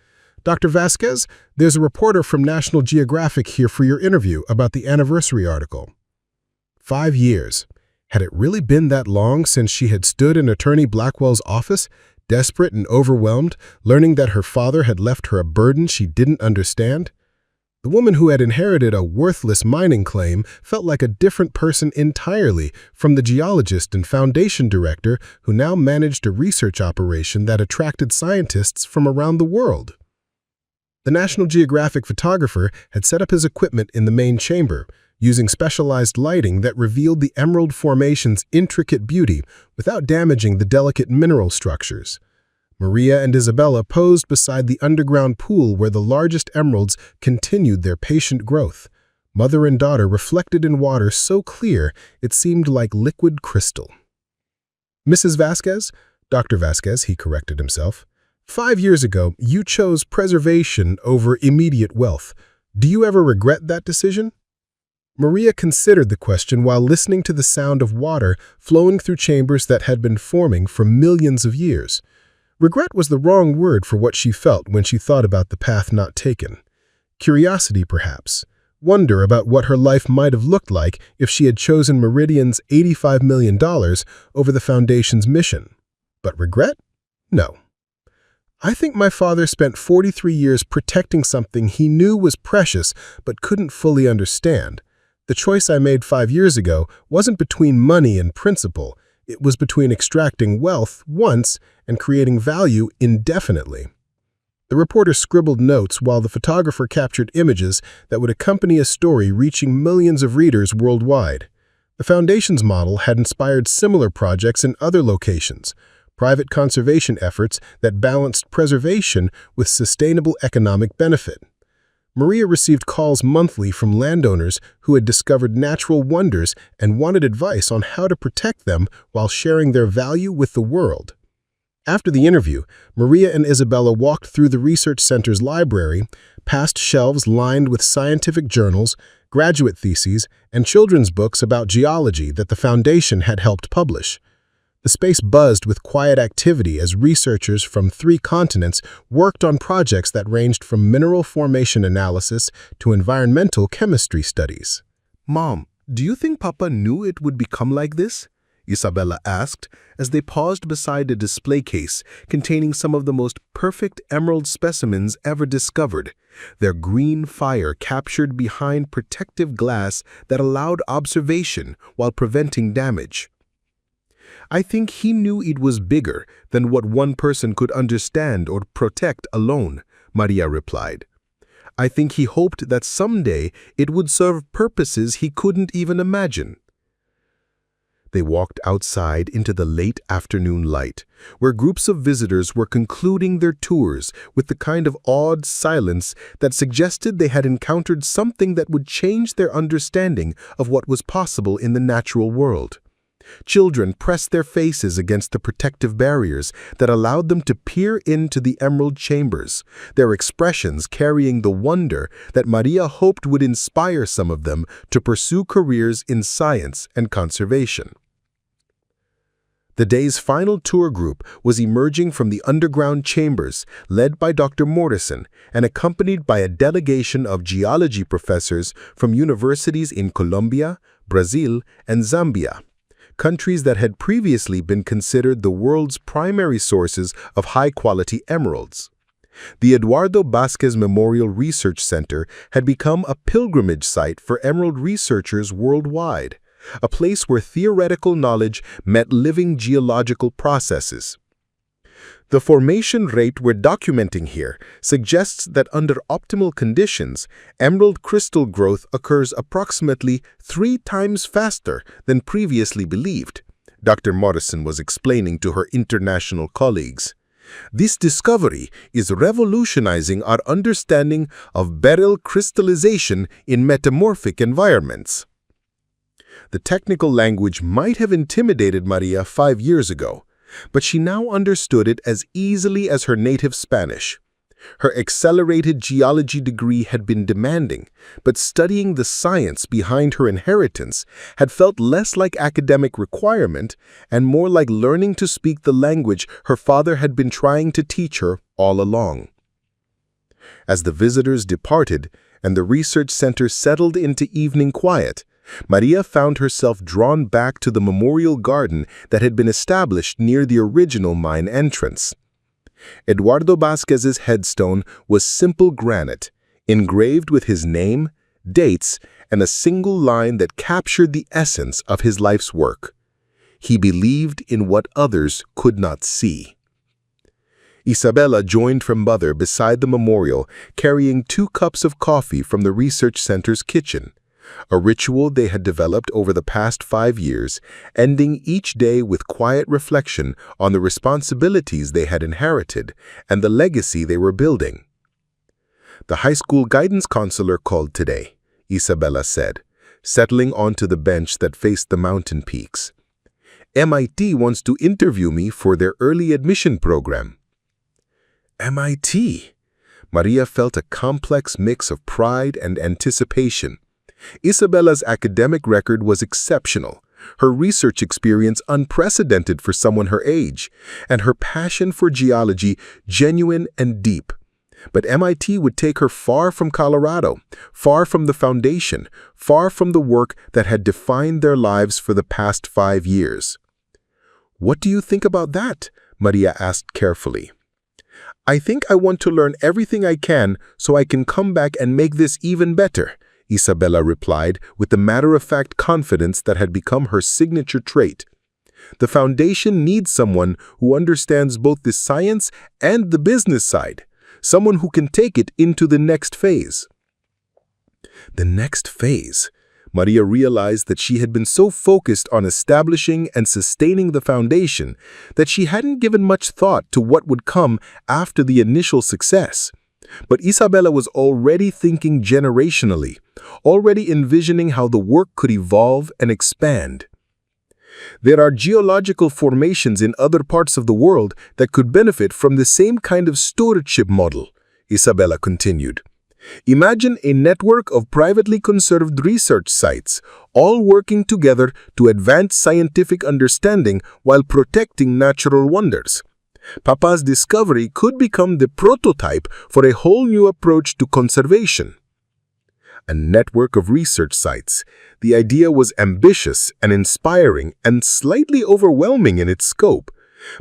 "Dr. Vasquez, there's a reporter from National Geographic here for your interview about the anniversary article." 5 years. Had it really been that long since she had stood in Attorney Blackwell's office, desperate and overwhelmed, learning that her father had left her a burden she didn't understand? The woman who had inherited a worthless mining claim felt like a different person entirely from the geologist and Foundation director who now managed a research operation that attracted scientists from around the world. The National Geographic photographer had set up his equipment in the main chamber, using specialized lighting that revealed the emerald formation's intricate beauty without damaging the delicate mineral structures. Maria and Isabella posed beside the underground pool where the largest emeralds continued their patient growth. Mother and daughter reflected in water so clear it seemed like liquid crystal. "Mrs. Vasquez?" "Dr. Vasquez," he corrected himself. 5 years ago, you chose preservation over immediate wealth. Do you ever regret that decision?" Maria considered the question while listening to the sound of water flowing through chambers that had been forming for millions of years. Regret was the wrong word for what she felt when she thought about the path not taken. Curiosity, perhaps. Wonder about what her life might have looked like if she had chosen Meridian's $85 million over the Foundation's mission. But regret? No. I think my father spent 43 years protecting something he knew was precious but couldn't fully understand. The choice I made 5 years ago wasn't between money and principle. It was between extracting wealth once and creating value indefinitely. The reporter scribbled notes while the photographer captured images that would accompany a story reaching millions of readers worldwide. The Foundation's model had inspired similar projects in other locations, private conservation efforts that balanced preservation with sustainable economic benefit. Maria received calls monthly from landowners who had discovered natural wonders and wanted advice on how to protect them while sharing their value with the world. After the interview, Maria and Isabella walked through the research center's library, past shelves lined with scientific journals, graduate theses, and children's books about geology that the Foundation had helped publish. The space buzzed with quiet activity as researchers from 3 continents worked on projects that ranged from mineral formation analysis to environmental chemistry studies. "Mom, do you think Papa knew it would become like this?" Isabella asked as they paused beside a display case containing some of the most perfect emerald specimens ever discovered, their green fire captured behind protective glass that allowed observation while preventing damage. "I think he knew it was bigger than what one person could understand or protect alone," Maria replied. "I think he hoped that someday it would serve purposes he couldn't even imagine." They walked outside into the late afternoon light, where groups of visitors were concluding their tours with the kind of awed silence that suggested they had encountered something that would change their understanding of what was possible in the natural world. Children pressed their faces against the protective barriers that allowed them to peer into the emerald chambers, their expressions carrying the wonder that Maria hoped would inspire some of them to pursue careers in science and conservation. The day's final tour group was emerging from the underground chambers, led by Dr. Morrison and accompanied by a delegation of geology professors from universities in Colombia, Brazil, and Zambia, countries that had previously been considered the world's primary sources of high-quality emeralds. The Eduardo Vasquez Memorial Research Center had become a pilgrimage site for emerald researchers worldwide, a place where theoretical knowledge met living geological processes. The formation rate we're documenting here suggests that under optimal conditions, emerald crystal growth occurs approximately 3 times faster than previously believed, Dr. Morrison was explaining to her international colleagues. "This discovery is revolutionizing our understanding of beryl crystallization in metamorphic environments." The technical language might have intimidated Maria 5 years ago, but she now understood it as easily as her native Spanish. Her accelerated geology degree had been demanding, but studying the science behind her inheritance had felt less like academic requirement and more like learning to speak the language her father had been trying to teach her all along. As the visitors departed and the research center settled into evening quiet, Maria found herself drawn back to the memorial garden that had been established near the original mine entrance. Eduardo Vasquez's headstone was simple granite, engraved with his name, dates, and a single line that captured the essence of his life's work. He believed in what others could not see. Isabella joined her mother beside the memorial, carrying 2 cups of coffee from the research center's kitchen, a ritual they had developed over the past 5 years, ending each day with quiet reflection on the responsibilities they had inherited and the legacy they were building. "The high school guidance counselor called today," Isabella said, settling onto the bench that faced the mountain peaks. "MIT wants to interview me for their early admission program." MIT! Maria felt a complex mix of pride and anticipation. Isabella's academic record was exceptional, her research experience unprecedented for someone her age, and her passion for geology genuine and deep. But MIT would take her far from Colorado, far from the foundation, far from the work that had defined their lives for the past 5 years. "What do you think about that?" Maria asked carefully. "I think I want to learn everything I can so I can come back and make this even better," Isabella replied with the matter-of-fact confidence that had become her signature trait. "The foundation needs someone who understands both the science and the business side, someone who can take it into the next phase." The next phase. Maria realized that she had been so focused on establishing and sustaining the foundation that she hadn't given much thought to what would come after the initial success. But Isabella was already thinking generationally, already envisioning how the work could evolve and expand. "There are geological formations in other parts of the world that could benefit from the same kind of stewardship model," Isabella continued. "Imagine a network of privately conserved research sites, all working together to advance scientific understanding while protecting natural wonders. Papa's discovery could become the prototype for a whole new approach to conservation." A network of research sites. The idea was ambitious and inspiring and slightly overwhelming in its scope.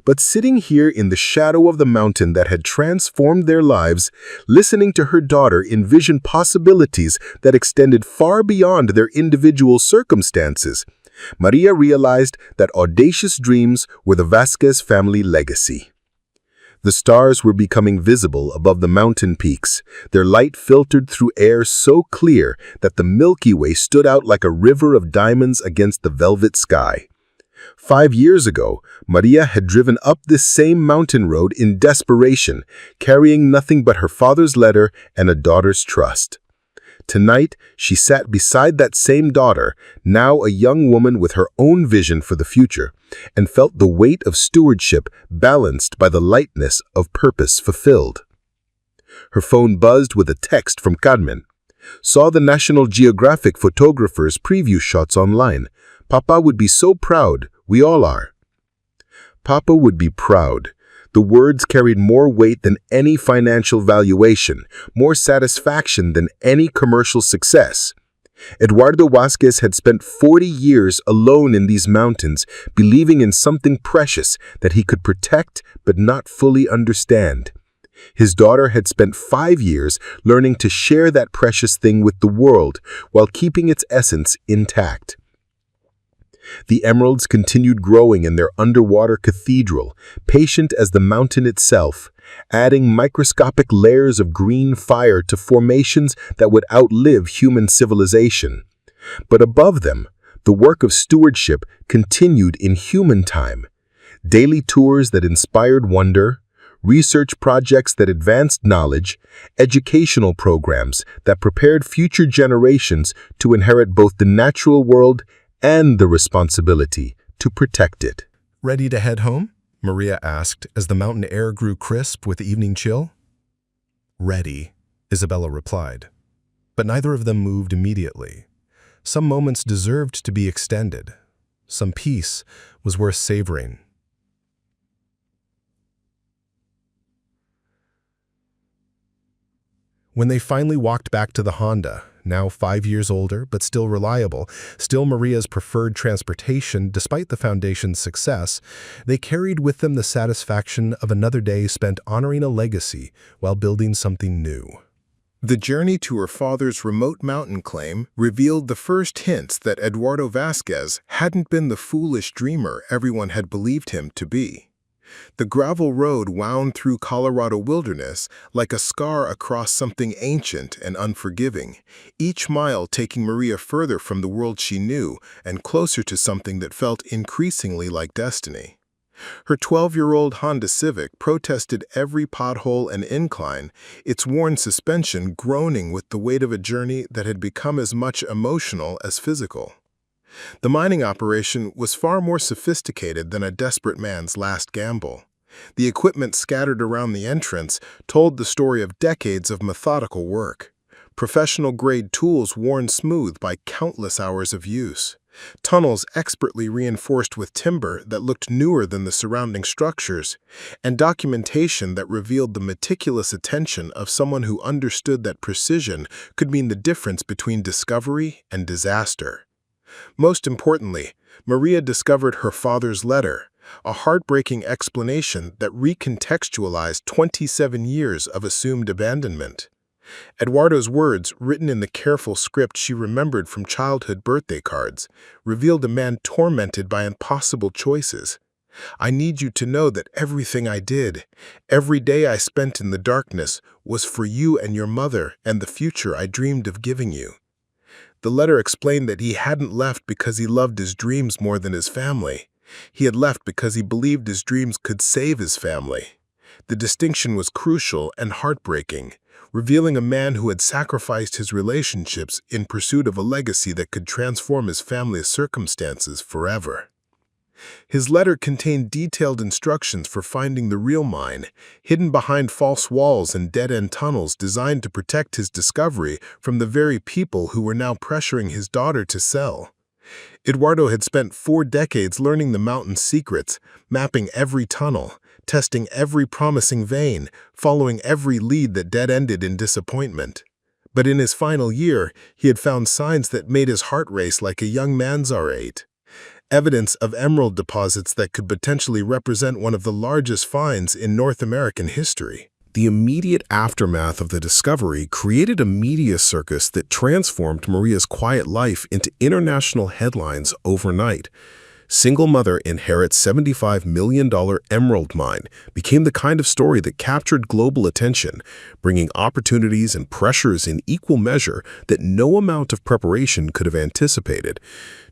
But sitting here in the shadow of the mountain that had transformed their lives, listening to her daughter envision possibilities that extended far beyond their individual circumstances, Maria realized that audacious dreams were the Vasquez family legacy. The stars were becoming visible above the mountain peaks, their light filtered through air so clear that the Milky Way stood out like a river of diamonds against the velvet sky. 5 years ago, Maria had driven up this same mountain road in desperation, carrying nothing but her father's letter and a daughter's trust. Tonight, she sat beside that same daughter, now a young woman with her own vision for the future, and felt the weight of stewardship balanced by the lightness of purpose fulfilled. Her phone buzzed with a text from Carmen. "Saw the National Geographic photographer's preview shots online. Papa would be so proud. We all are." Papa would be proud. The words carried more weight than any financial valuation, more satisfaction than any commercial success. Eduardo Vasquez had spent 40 years alone in these mountains, believing in something precious that he could protect but not fully understand. His daughter had spent 5 years learning to share that precious thing with the world while keeping its essence intact. The emeralds continued growing in their underwater cathedral, patient as the mountain itself, adding microscopic layers of green fire to formations that would outlive human civilization. But above them, the work of stewardship continued in human time. Daily tours that inspired wonder, research projects that advanced knowledge, educational programs that prepared future generations to inherit both the natural world and the responsibility to protect it. "Ready to head home?" Maria asked as the mountain air grew crisp with the evening chill. "Ready," Isabella replied. But neither of them moved immediately. Some moments deserved to be extended. Some peace was worth savoring. When they finally walked back to the Honda, now 5 years older but still reliable, still Maria's preferred transportation despite the foundation's success, they carried with them the satisfaction of another day spent honoring a legacy while building something new. The journey to her father's remote mountain claim revealed the first hints that Eduardo Vasquez hadn't been the foolish dreamer everyone had believed him to be. The gravel road wound through Colorado wilderness like a scar across something ancient and unforgiving, each mile taking Maria further from the world she knew and closer to something that felt increasingly like destiny. Her 12-year-old Honda Civic protested every pothole and incline, its worn suspension groaning with the weight of a journey that had become as much emotional as physical. The mining operation was far more sophisticated than a desperate man's last gamble. The equipment scattered around the entrance told the story of decades of methodical work. Professional-grade tools worn smooth by countless hours of use. tunnels expertly reinforced with timber that looked newer than the surrounding structures, and documentation that revealed the meticulous attention of someone who understood that precision could mean the difference between discovery and disaster. Most importantly, Maria discovered her father's letter, a heartbreaking explanation that recontextualized 27 years of assumed abandonment. Eduardo's words, written in the careful script she remembered from childhood birthday cards, revealed a man tormented by impossible choices. "I need you to know that everything I did, every day I spent in the darkness, was for you and your mother and the future I dreamed of giving you." The letter explained that he hadn't left because he loved his dreams more than his family. He had left because he believed his dreams could save his family. The distinction was crucial and heartbreaking, revealing a man who had sacrificed his relationships in pursuit of a legacy that could transform his family's circumstances forever. His letter contained detailed instructions for finding the real mine, hidden behind false walls and dead-end tunnels designed to protect his discovery from the very people who were now pressuring his daughter to sell. Eduardo had spent 4 decades learning the mountain's secrets, mapping every tunnel, testing every promising vein, following every lead that dead-ended in disappointment. But in his final year, he had found signs that made his heart race like a young man's R8. Evidence of emerald deposits that could potentially represent one of the largest finds in North American history. The immediate aftermath of the discovery created a media circus that transformed Maria's quiet life into international headlines overnight. Single mother inherits $75 million emerald mine became the kind of story that captured global attention, bringing opportunities and pressures in equal measure that no amount of preparation could have anticipated.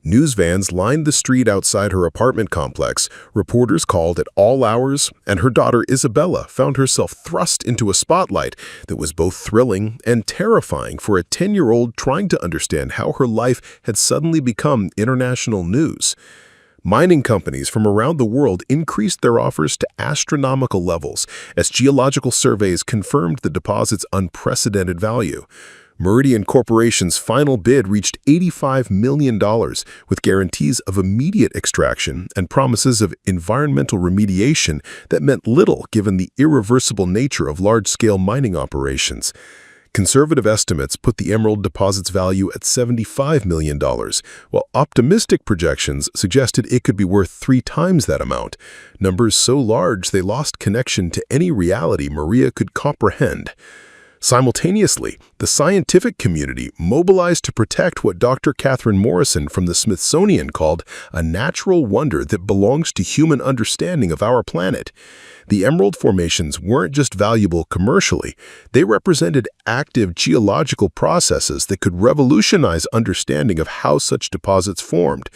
News vans lined the street outside her apartment complex, reporters called at all hours, and her daughter Isabella found herself thrust into a spotlight that was both thrilling and terrifying for a 10-year-old trying to understand how her life had suddenly become international news. Mining companies from around the world increased their offers to astronomical levels as geological surveys confirmed the deposit's unprecedented value. Meridian Corporation's final bid reached $85 million, with guarantees of immediate extraction and promises of environmental remediation that meant little given the irreversible nature of large-scale mining operations. Conservative estimates put the emerald deposit's value at $75 million, while optimistic projections suggested it could be worth 3 times that amount, numbers so large they lost connection to any reality Maria could comprehend. Simultaneously, the scientific community mobilized to protect what Dr. Catherine Morrison from the Smithsonian called a natural wonder that belongs to human understanding of our planet. The emerald formations weren't just valuable commercially, they represented active geological processes that could revolutionize understanding of how such deposits formed.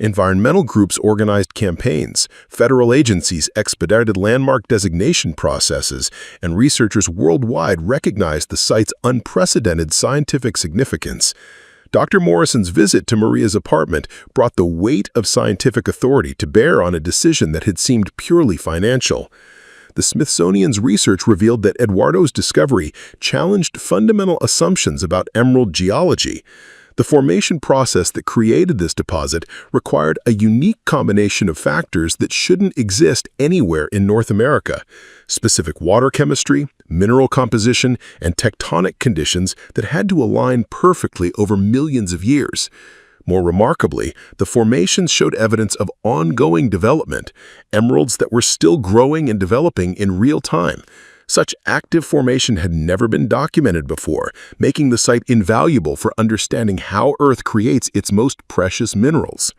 Environmental groups organized campaigns, federal agencies expedited landmark designation processes, and researchers worldwide recognized the site's unprecedented scientific significance. Dr. Morrison's visit to Maria's apartment brought the weight of scientific authority to bear on a decision that had seemed purely financial. The Smithsonian's research revealed that Eduardo's discovery challenged fundamental assumptions about emerald geology. The formation process that created this deposit required a unique combination of factors that shouldn't exist anywhere in North America: specific water chemistry, mineral composition, and tectonic conditions that had to align perfectly over millions of years. More remarkably, the formations showed evidence of ongoing development, emeralds that were still growing and developing in real time. Such active formation had never been documented before, making the site invaluable for understanding how Earth creates its most precious minerals.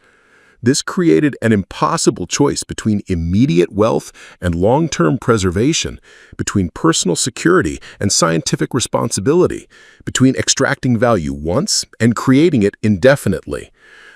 This created an impossible choice between immediate wealth and long-term preservation, between personal security and scientific responsibility, between extracting value once and creating it indefinitely.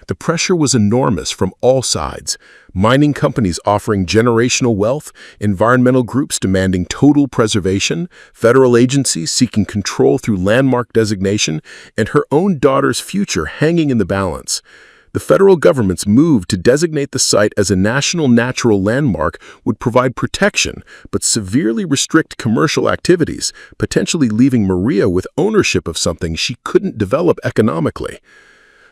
The pressure was enormous from all sides: mining companies offering generational wealth, environmental groups demanding total preservation, federal agencies seeking control through landmark designation, and her own daughter's future hanging in the balance. The federal government's move to designate the site as a national natural landmark would provide protection, but severely restrict commercial activities, potentially leaving Maria with ownership of something she couldn't develop economically.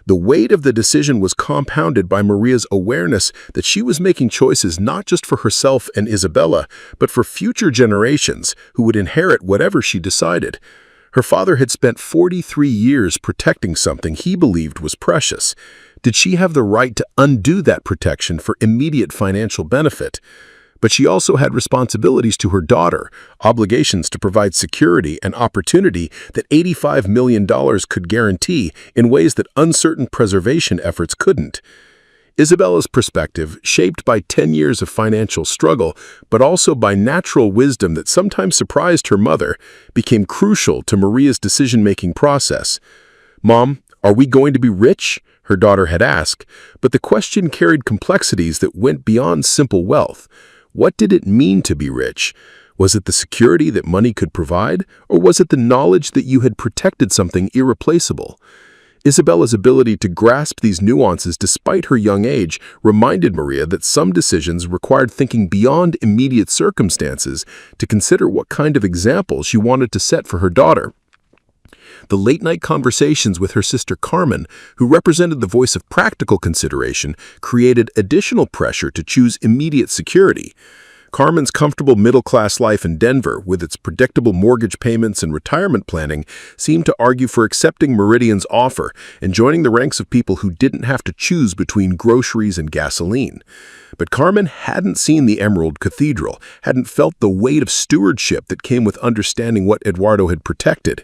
The weight of the decision was compounded by Maria's awareness that she was making choices not just for herself and Isabella, but for future generations who would inherit whatever she decided. Her father had spent 43 years protecting something he believed was precious. Did she have the right to undo that protection for immediate financial benefit? But she also had responsibilities to her daughter, obligations to provide security and opportunity that $85 million could guarantee in ways that uncertain preservation efforts couldn't. Isabella's perspective, shaped by 10 years of financial struggle, but also by natural wisdom that sometimes surprised her mother, became crucial to Maria's decision-making process. "Mom, are we going to be rich?" her daughter had asked, but the question carried complexities that went beyond simple wealth. What did it mean to be rich? Was it the security that money could provide, or was it the knowledge that you had protected something irreplaceable? Isabella's ability to grasp these nuances despite her young age reminded Maria that some decisions required thinking beyond immediate circumstances to consider what kind of example she wanted to set for her daughter. The late-night conversations with her sister Carmen, who represented the voice of practical consideration, created additional pressure to choose immediate security. Carmen's comfortable middle-class life in Denver, with its predictable mortgage payments and retirement planning, seemed to argue for accepting Meridian's offer and joining the ranks of people who didn't have to choose between groceries and gasoline. But Carmen hadn't seen the Emerald Cathedral, hadn't felt the weight of stewardship that came with understanding what Eduardo had protected.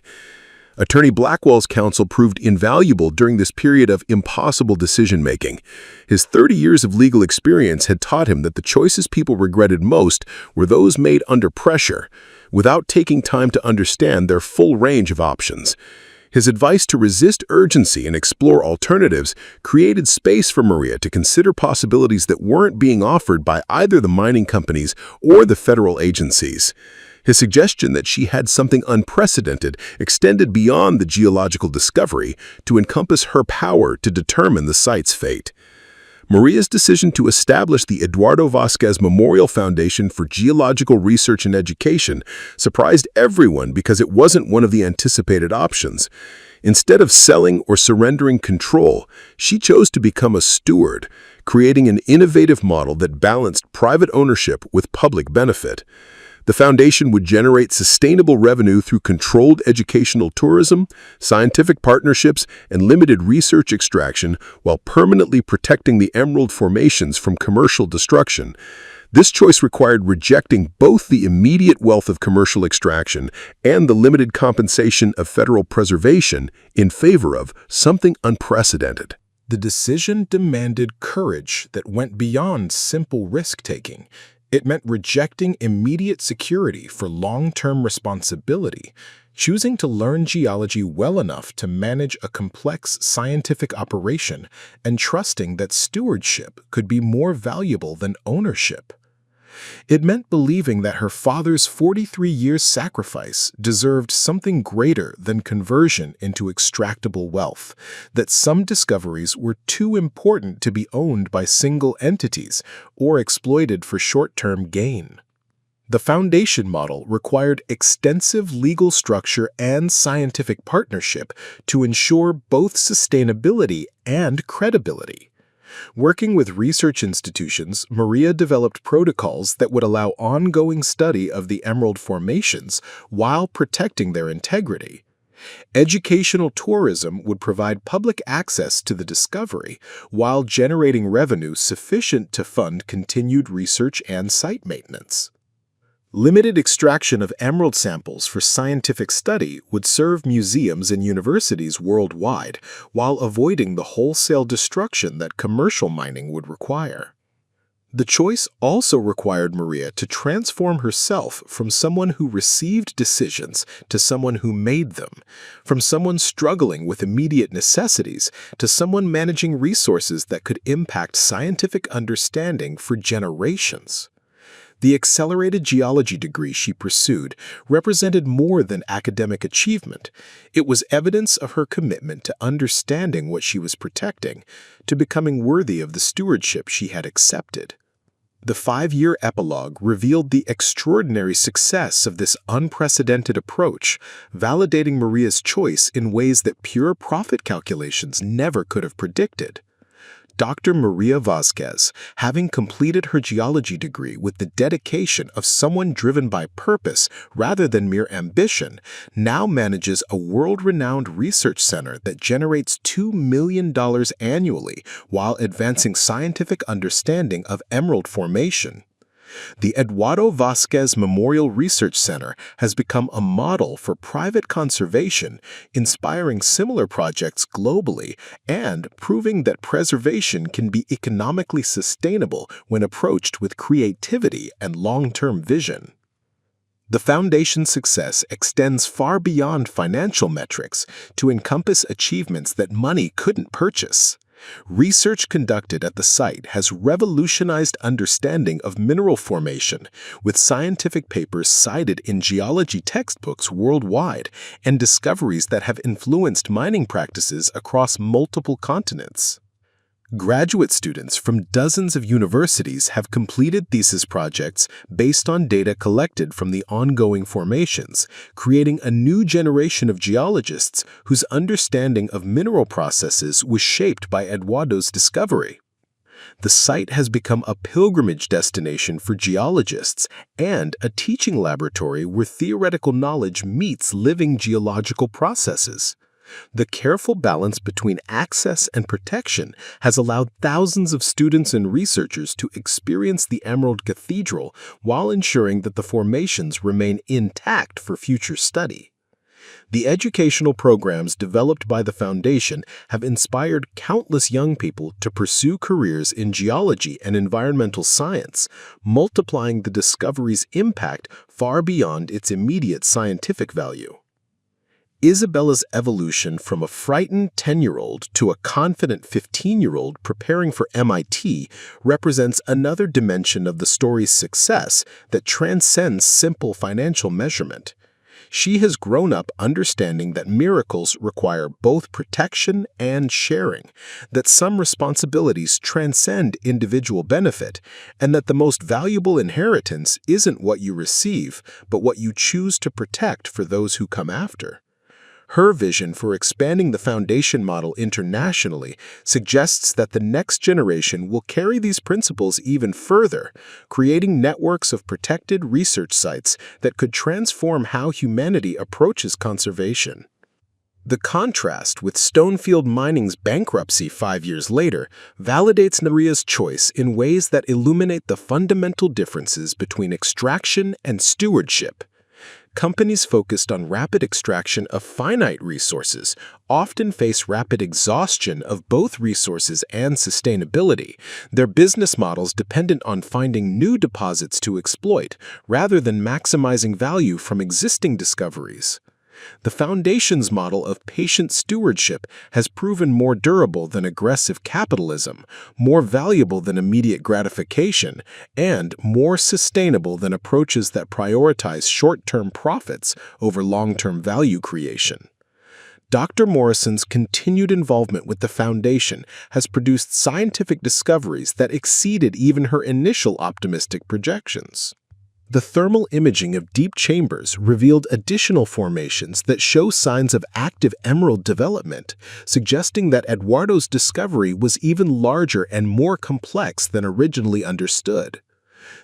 Attorney Blackwell's counsel proved invaluable during this period of impossible decision-making. His 30 years of legal experience had taught him that the choices people regretted most were those made under pressure, without taking time to understand their full range of options. His advice to resist urgency and explore alternatives created space for Maria to consider possibilities that weren't being offered by either the mining companies or the federal agencies. His suggestion that she had something unprecedented extended beyond the geological discovery to encompass her power to determine the site's fate. Maria's decision to establish the Eduardo Vasquez Memorial Foundation for Geological Research and Education surprised everyone because it wasn't one of the anticipated options. Instead of selling or surrendering control, she chose to become a steward, creating an innovative model that balanced private ownership with public benefit. The foundation would generate sustainable revenue through controlled educational tourism, scientific partnerships, and limited research extraction while permanently protecting the emerald formations from commercial destruction. This choice required rejecting both the immediate wealth of commercial extraction and the limited compensation of federal preservation in favor of something unprecedented. The decision demanded courage that went beyond simple risk-taking. It meant rejecting immediate security for long-term responsibility, choosing to learn geology well enough to manage a complex scientific operation, and trusting that stewardship could be more valuable than ownership. It meant believing that her father's 43 years' sacrifice deserved something greater than conversion into extractable wealth, that some discoveries were too important to be owned by single entities or exploited for short-term gain. The foundation model required extensive legal structure and scientific partnership to ensure both sustainability and credibility. Working with research institutions, Maria developed protocols that would allow ongoing study of the emerald formations while protecting their integrity. Educational tourism would provide public access to the discovery while generating revenue sufficient to fund continued research and site maintenance. Limited extraction of emerald samples for scientific study would serve museums and universities worldwide, while avoiding the wholesale destruction that commercial mining would require. The choice also required Maria to transform herself from someone who received decisions to someone who made them, from someone struggling with immediate necessities to someone managing resources that could impact scientific understanding for generations. The accelerated geology degree she pursued represented more than academic achievement. It was evidence of her commitment to understanding what she was protecting, to becoming worthy of the stewardship she had accepted. The 5-year epilogue revealed the extraordinary success of this unprecedented approach, validating Maria's choice in ways that pure profit calculations never could have predicted. Dr. Maria Vasquez, having completed her geology degree with the dedication of someone driven by purpose rather than mere ambition, now manages a world-renowned research center that generates $2 million annually while advancing scientific understanding of emerald formation. The Eduardo Vasquez Memorial Research Center has become a model for private conservation, inspiring similar projects globally and proving that preservation can be economically sustainable when approached with creativity and long-term vision. The foundation's success extends far beyond financial metrics to encompass achievements that money couldn't purchase. Research conducted at the site has revolutionized understanding of mineral formation, with scientific papers cited in geology textbooks worldwide and discoveries that have influenced mining practices across multiple continents. Graduate students from dozens of universities have completed thesis projects based on data collected from the ongoing formations, creating a new generation of geologists whose understanding of mineral processes was shaped by Eduardo's discovery. The site has become a pilgrimage destination for geologists and a teaching laboratory where theoretical knowledge meets living geological processes. The careful balance between access and protection has allowed thousands of students and researchers to experience the Emerald Cathedral while ensuring that the formations remain intact for future study. The educational programs developed by the Foundation have inspired countless young people to pursue careers in geology and environmental science, multiplying the discovery's impact far beyond its immediate scientific value. Isabella's evolution from a frightened 10-year-old to a confident 15-year-old preparing for MIT represents another dimension of the story's success that transcends simple financial measurement. She has grown up understanding that miracles require both protection and sharing, that some responsibilities transcend individual benefit, and that the most valuable inheritance isn't what you receive, but what you choose to protect for those who come after. Her vision for expanding the Foundation model internationally suggests that the next generation will carry these principles even further, creating networks of protected research sites that could transform how humanity approaches conservation. The contrast with Stonefield Mining's bankruptcy 5 years later validates Maria's choice in ways that illuminate the fundamental differences between extraction and stewardship. Companies focused on rapid extraction of finite resources often face rapid exhaustion of both resources and sustainability, their business models dependent on finding new deposits to exploit rather than maximizing value from existing discoveries. The Foundation's model of patient stewardship has proven more durable than aggressive capitalism, more valuable than immediate gratification, and more sustainable than approaches that prioritize short-term profits over long-term value creation. Dr. Morrison's continued involvement with the Foundation has produced scientific discoveries that exceeded even her initial optimistic projections. The thermal imaging of deep chambers revealed additional formations that show signs of active emerald development, suggesting that Eduardo's discovery was even larger and more complex than originally understood.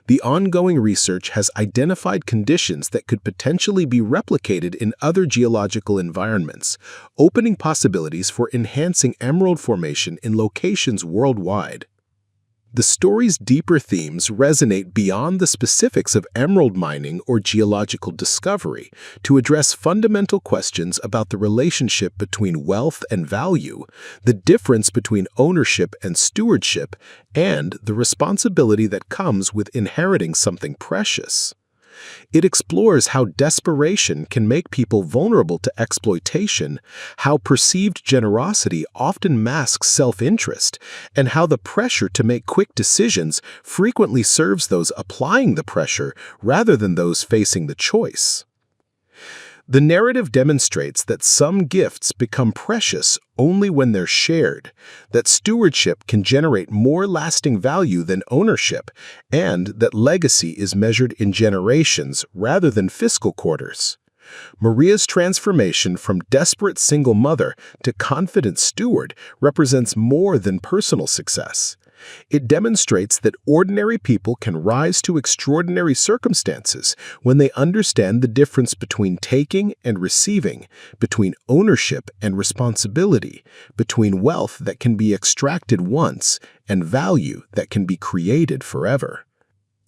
The ongoing research has identified conditions that could potentially be replicated in other geological environments, opening possibilities for enhancing emerald formation in locations worldwide. The story's deeper themes resonate beyond the specifics of emerald mining or geological discovery to address fundamental questions about the relationship between wealth and value, the difference between ownership and stewardship, and the responsibility that comes with inheriting something precious. It explores how desperation can make people vulnerable to exploitation, how perceived generosity often masks self-interest, and how the pressure to make quick decisions frequently serves those applying the pressure rather than those facing the choice. The narrative demonstrates that some gifts become precious only when they're shared, that stewardship can generate more lasting value than ownership, and that legacy is measured in generations rather than fiscal quarters. Maria's transformation from desperate single mother to confident steward represents more than personal success. It demonstrates that ordinary people can rise to extraordinary circumstances when they understand the difference between taking and receiving, between ownership and responsibility, between wealth that can be extracted once and value that can be created forever.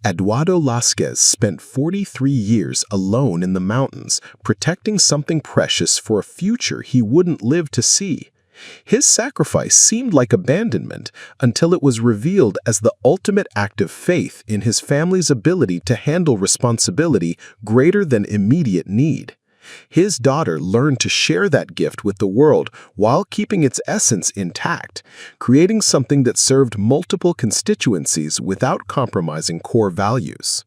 Eduardo Vasquez spent 43 years alone in the mountains, protecting something precious for a future he wouldn't live to see. His sacrifice seemed like abandonment until it was revealed as the ultimate act of faith in his family's ability to handle responsibility greater than immediate need. His daughter learned to share that gift with the world while keeping its essence intact, creating something that served multiple constituencies without compromising core values.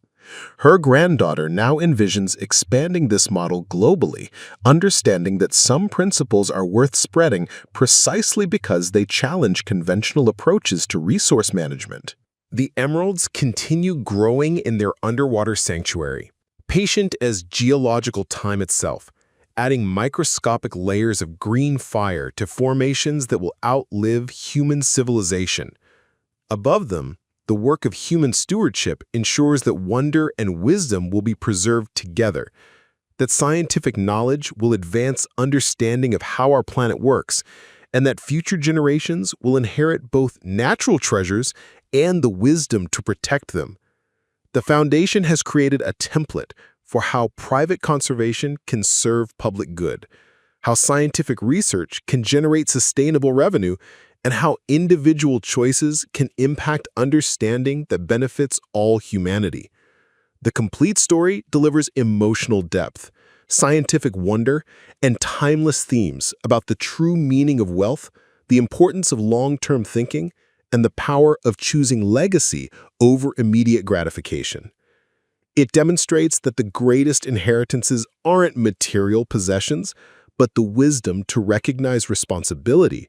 Her granddaughter now envisions expanding this model globally, understanding that some principles are worth spreading precisely because they challenge conventional approaches to resource management. The emeralds continue growing in their underwater sanctuary, patient as geological time itself, adding microscopic layers of green fire to formations that will outlive human civilization. Above them, the work of human stewardship ensures that wonder and wisdom will be preserved together, that scientific knowledge will advance understanding of how our planet works, and that future generations will inherit both natural treasures and the wisdom to protect them. The Foundation has created a template for how private conservation can serve public good, how scientific research can generate sustainable revenue, and how individual choices can impact understanding that benefits all humanity. The complete story delivers emotional depth, scientific wonder, and timeless themes about the true meaning of wealth, the importance of long-term thinking, and the power of choosing legacy over immediate gratification. It demonstrates that the greatest inheritances aren't material possessions, but the wisdom to recognize responsibility,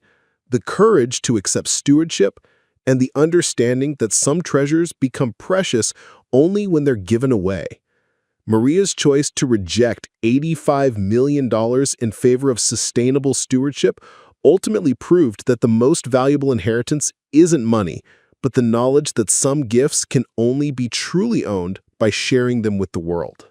the courage to accept stewardship, and the understanding that some treasures become precious only when they're given away. Maria's choice to reject $85 million in favor of sustainable stewardship ultimately proved that the most valuable inheritance isn't money, but the knowledge that some gifts can only be truly owned by sharing them with the world.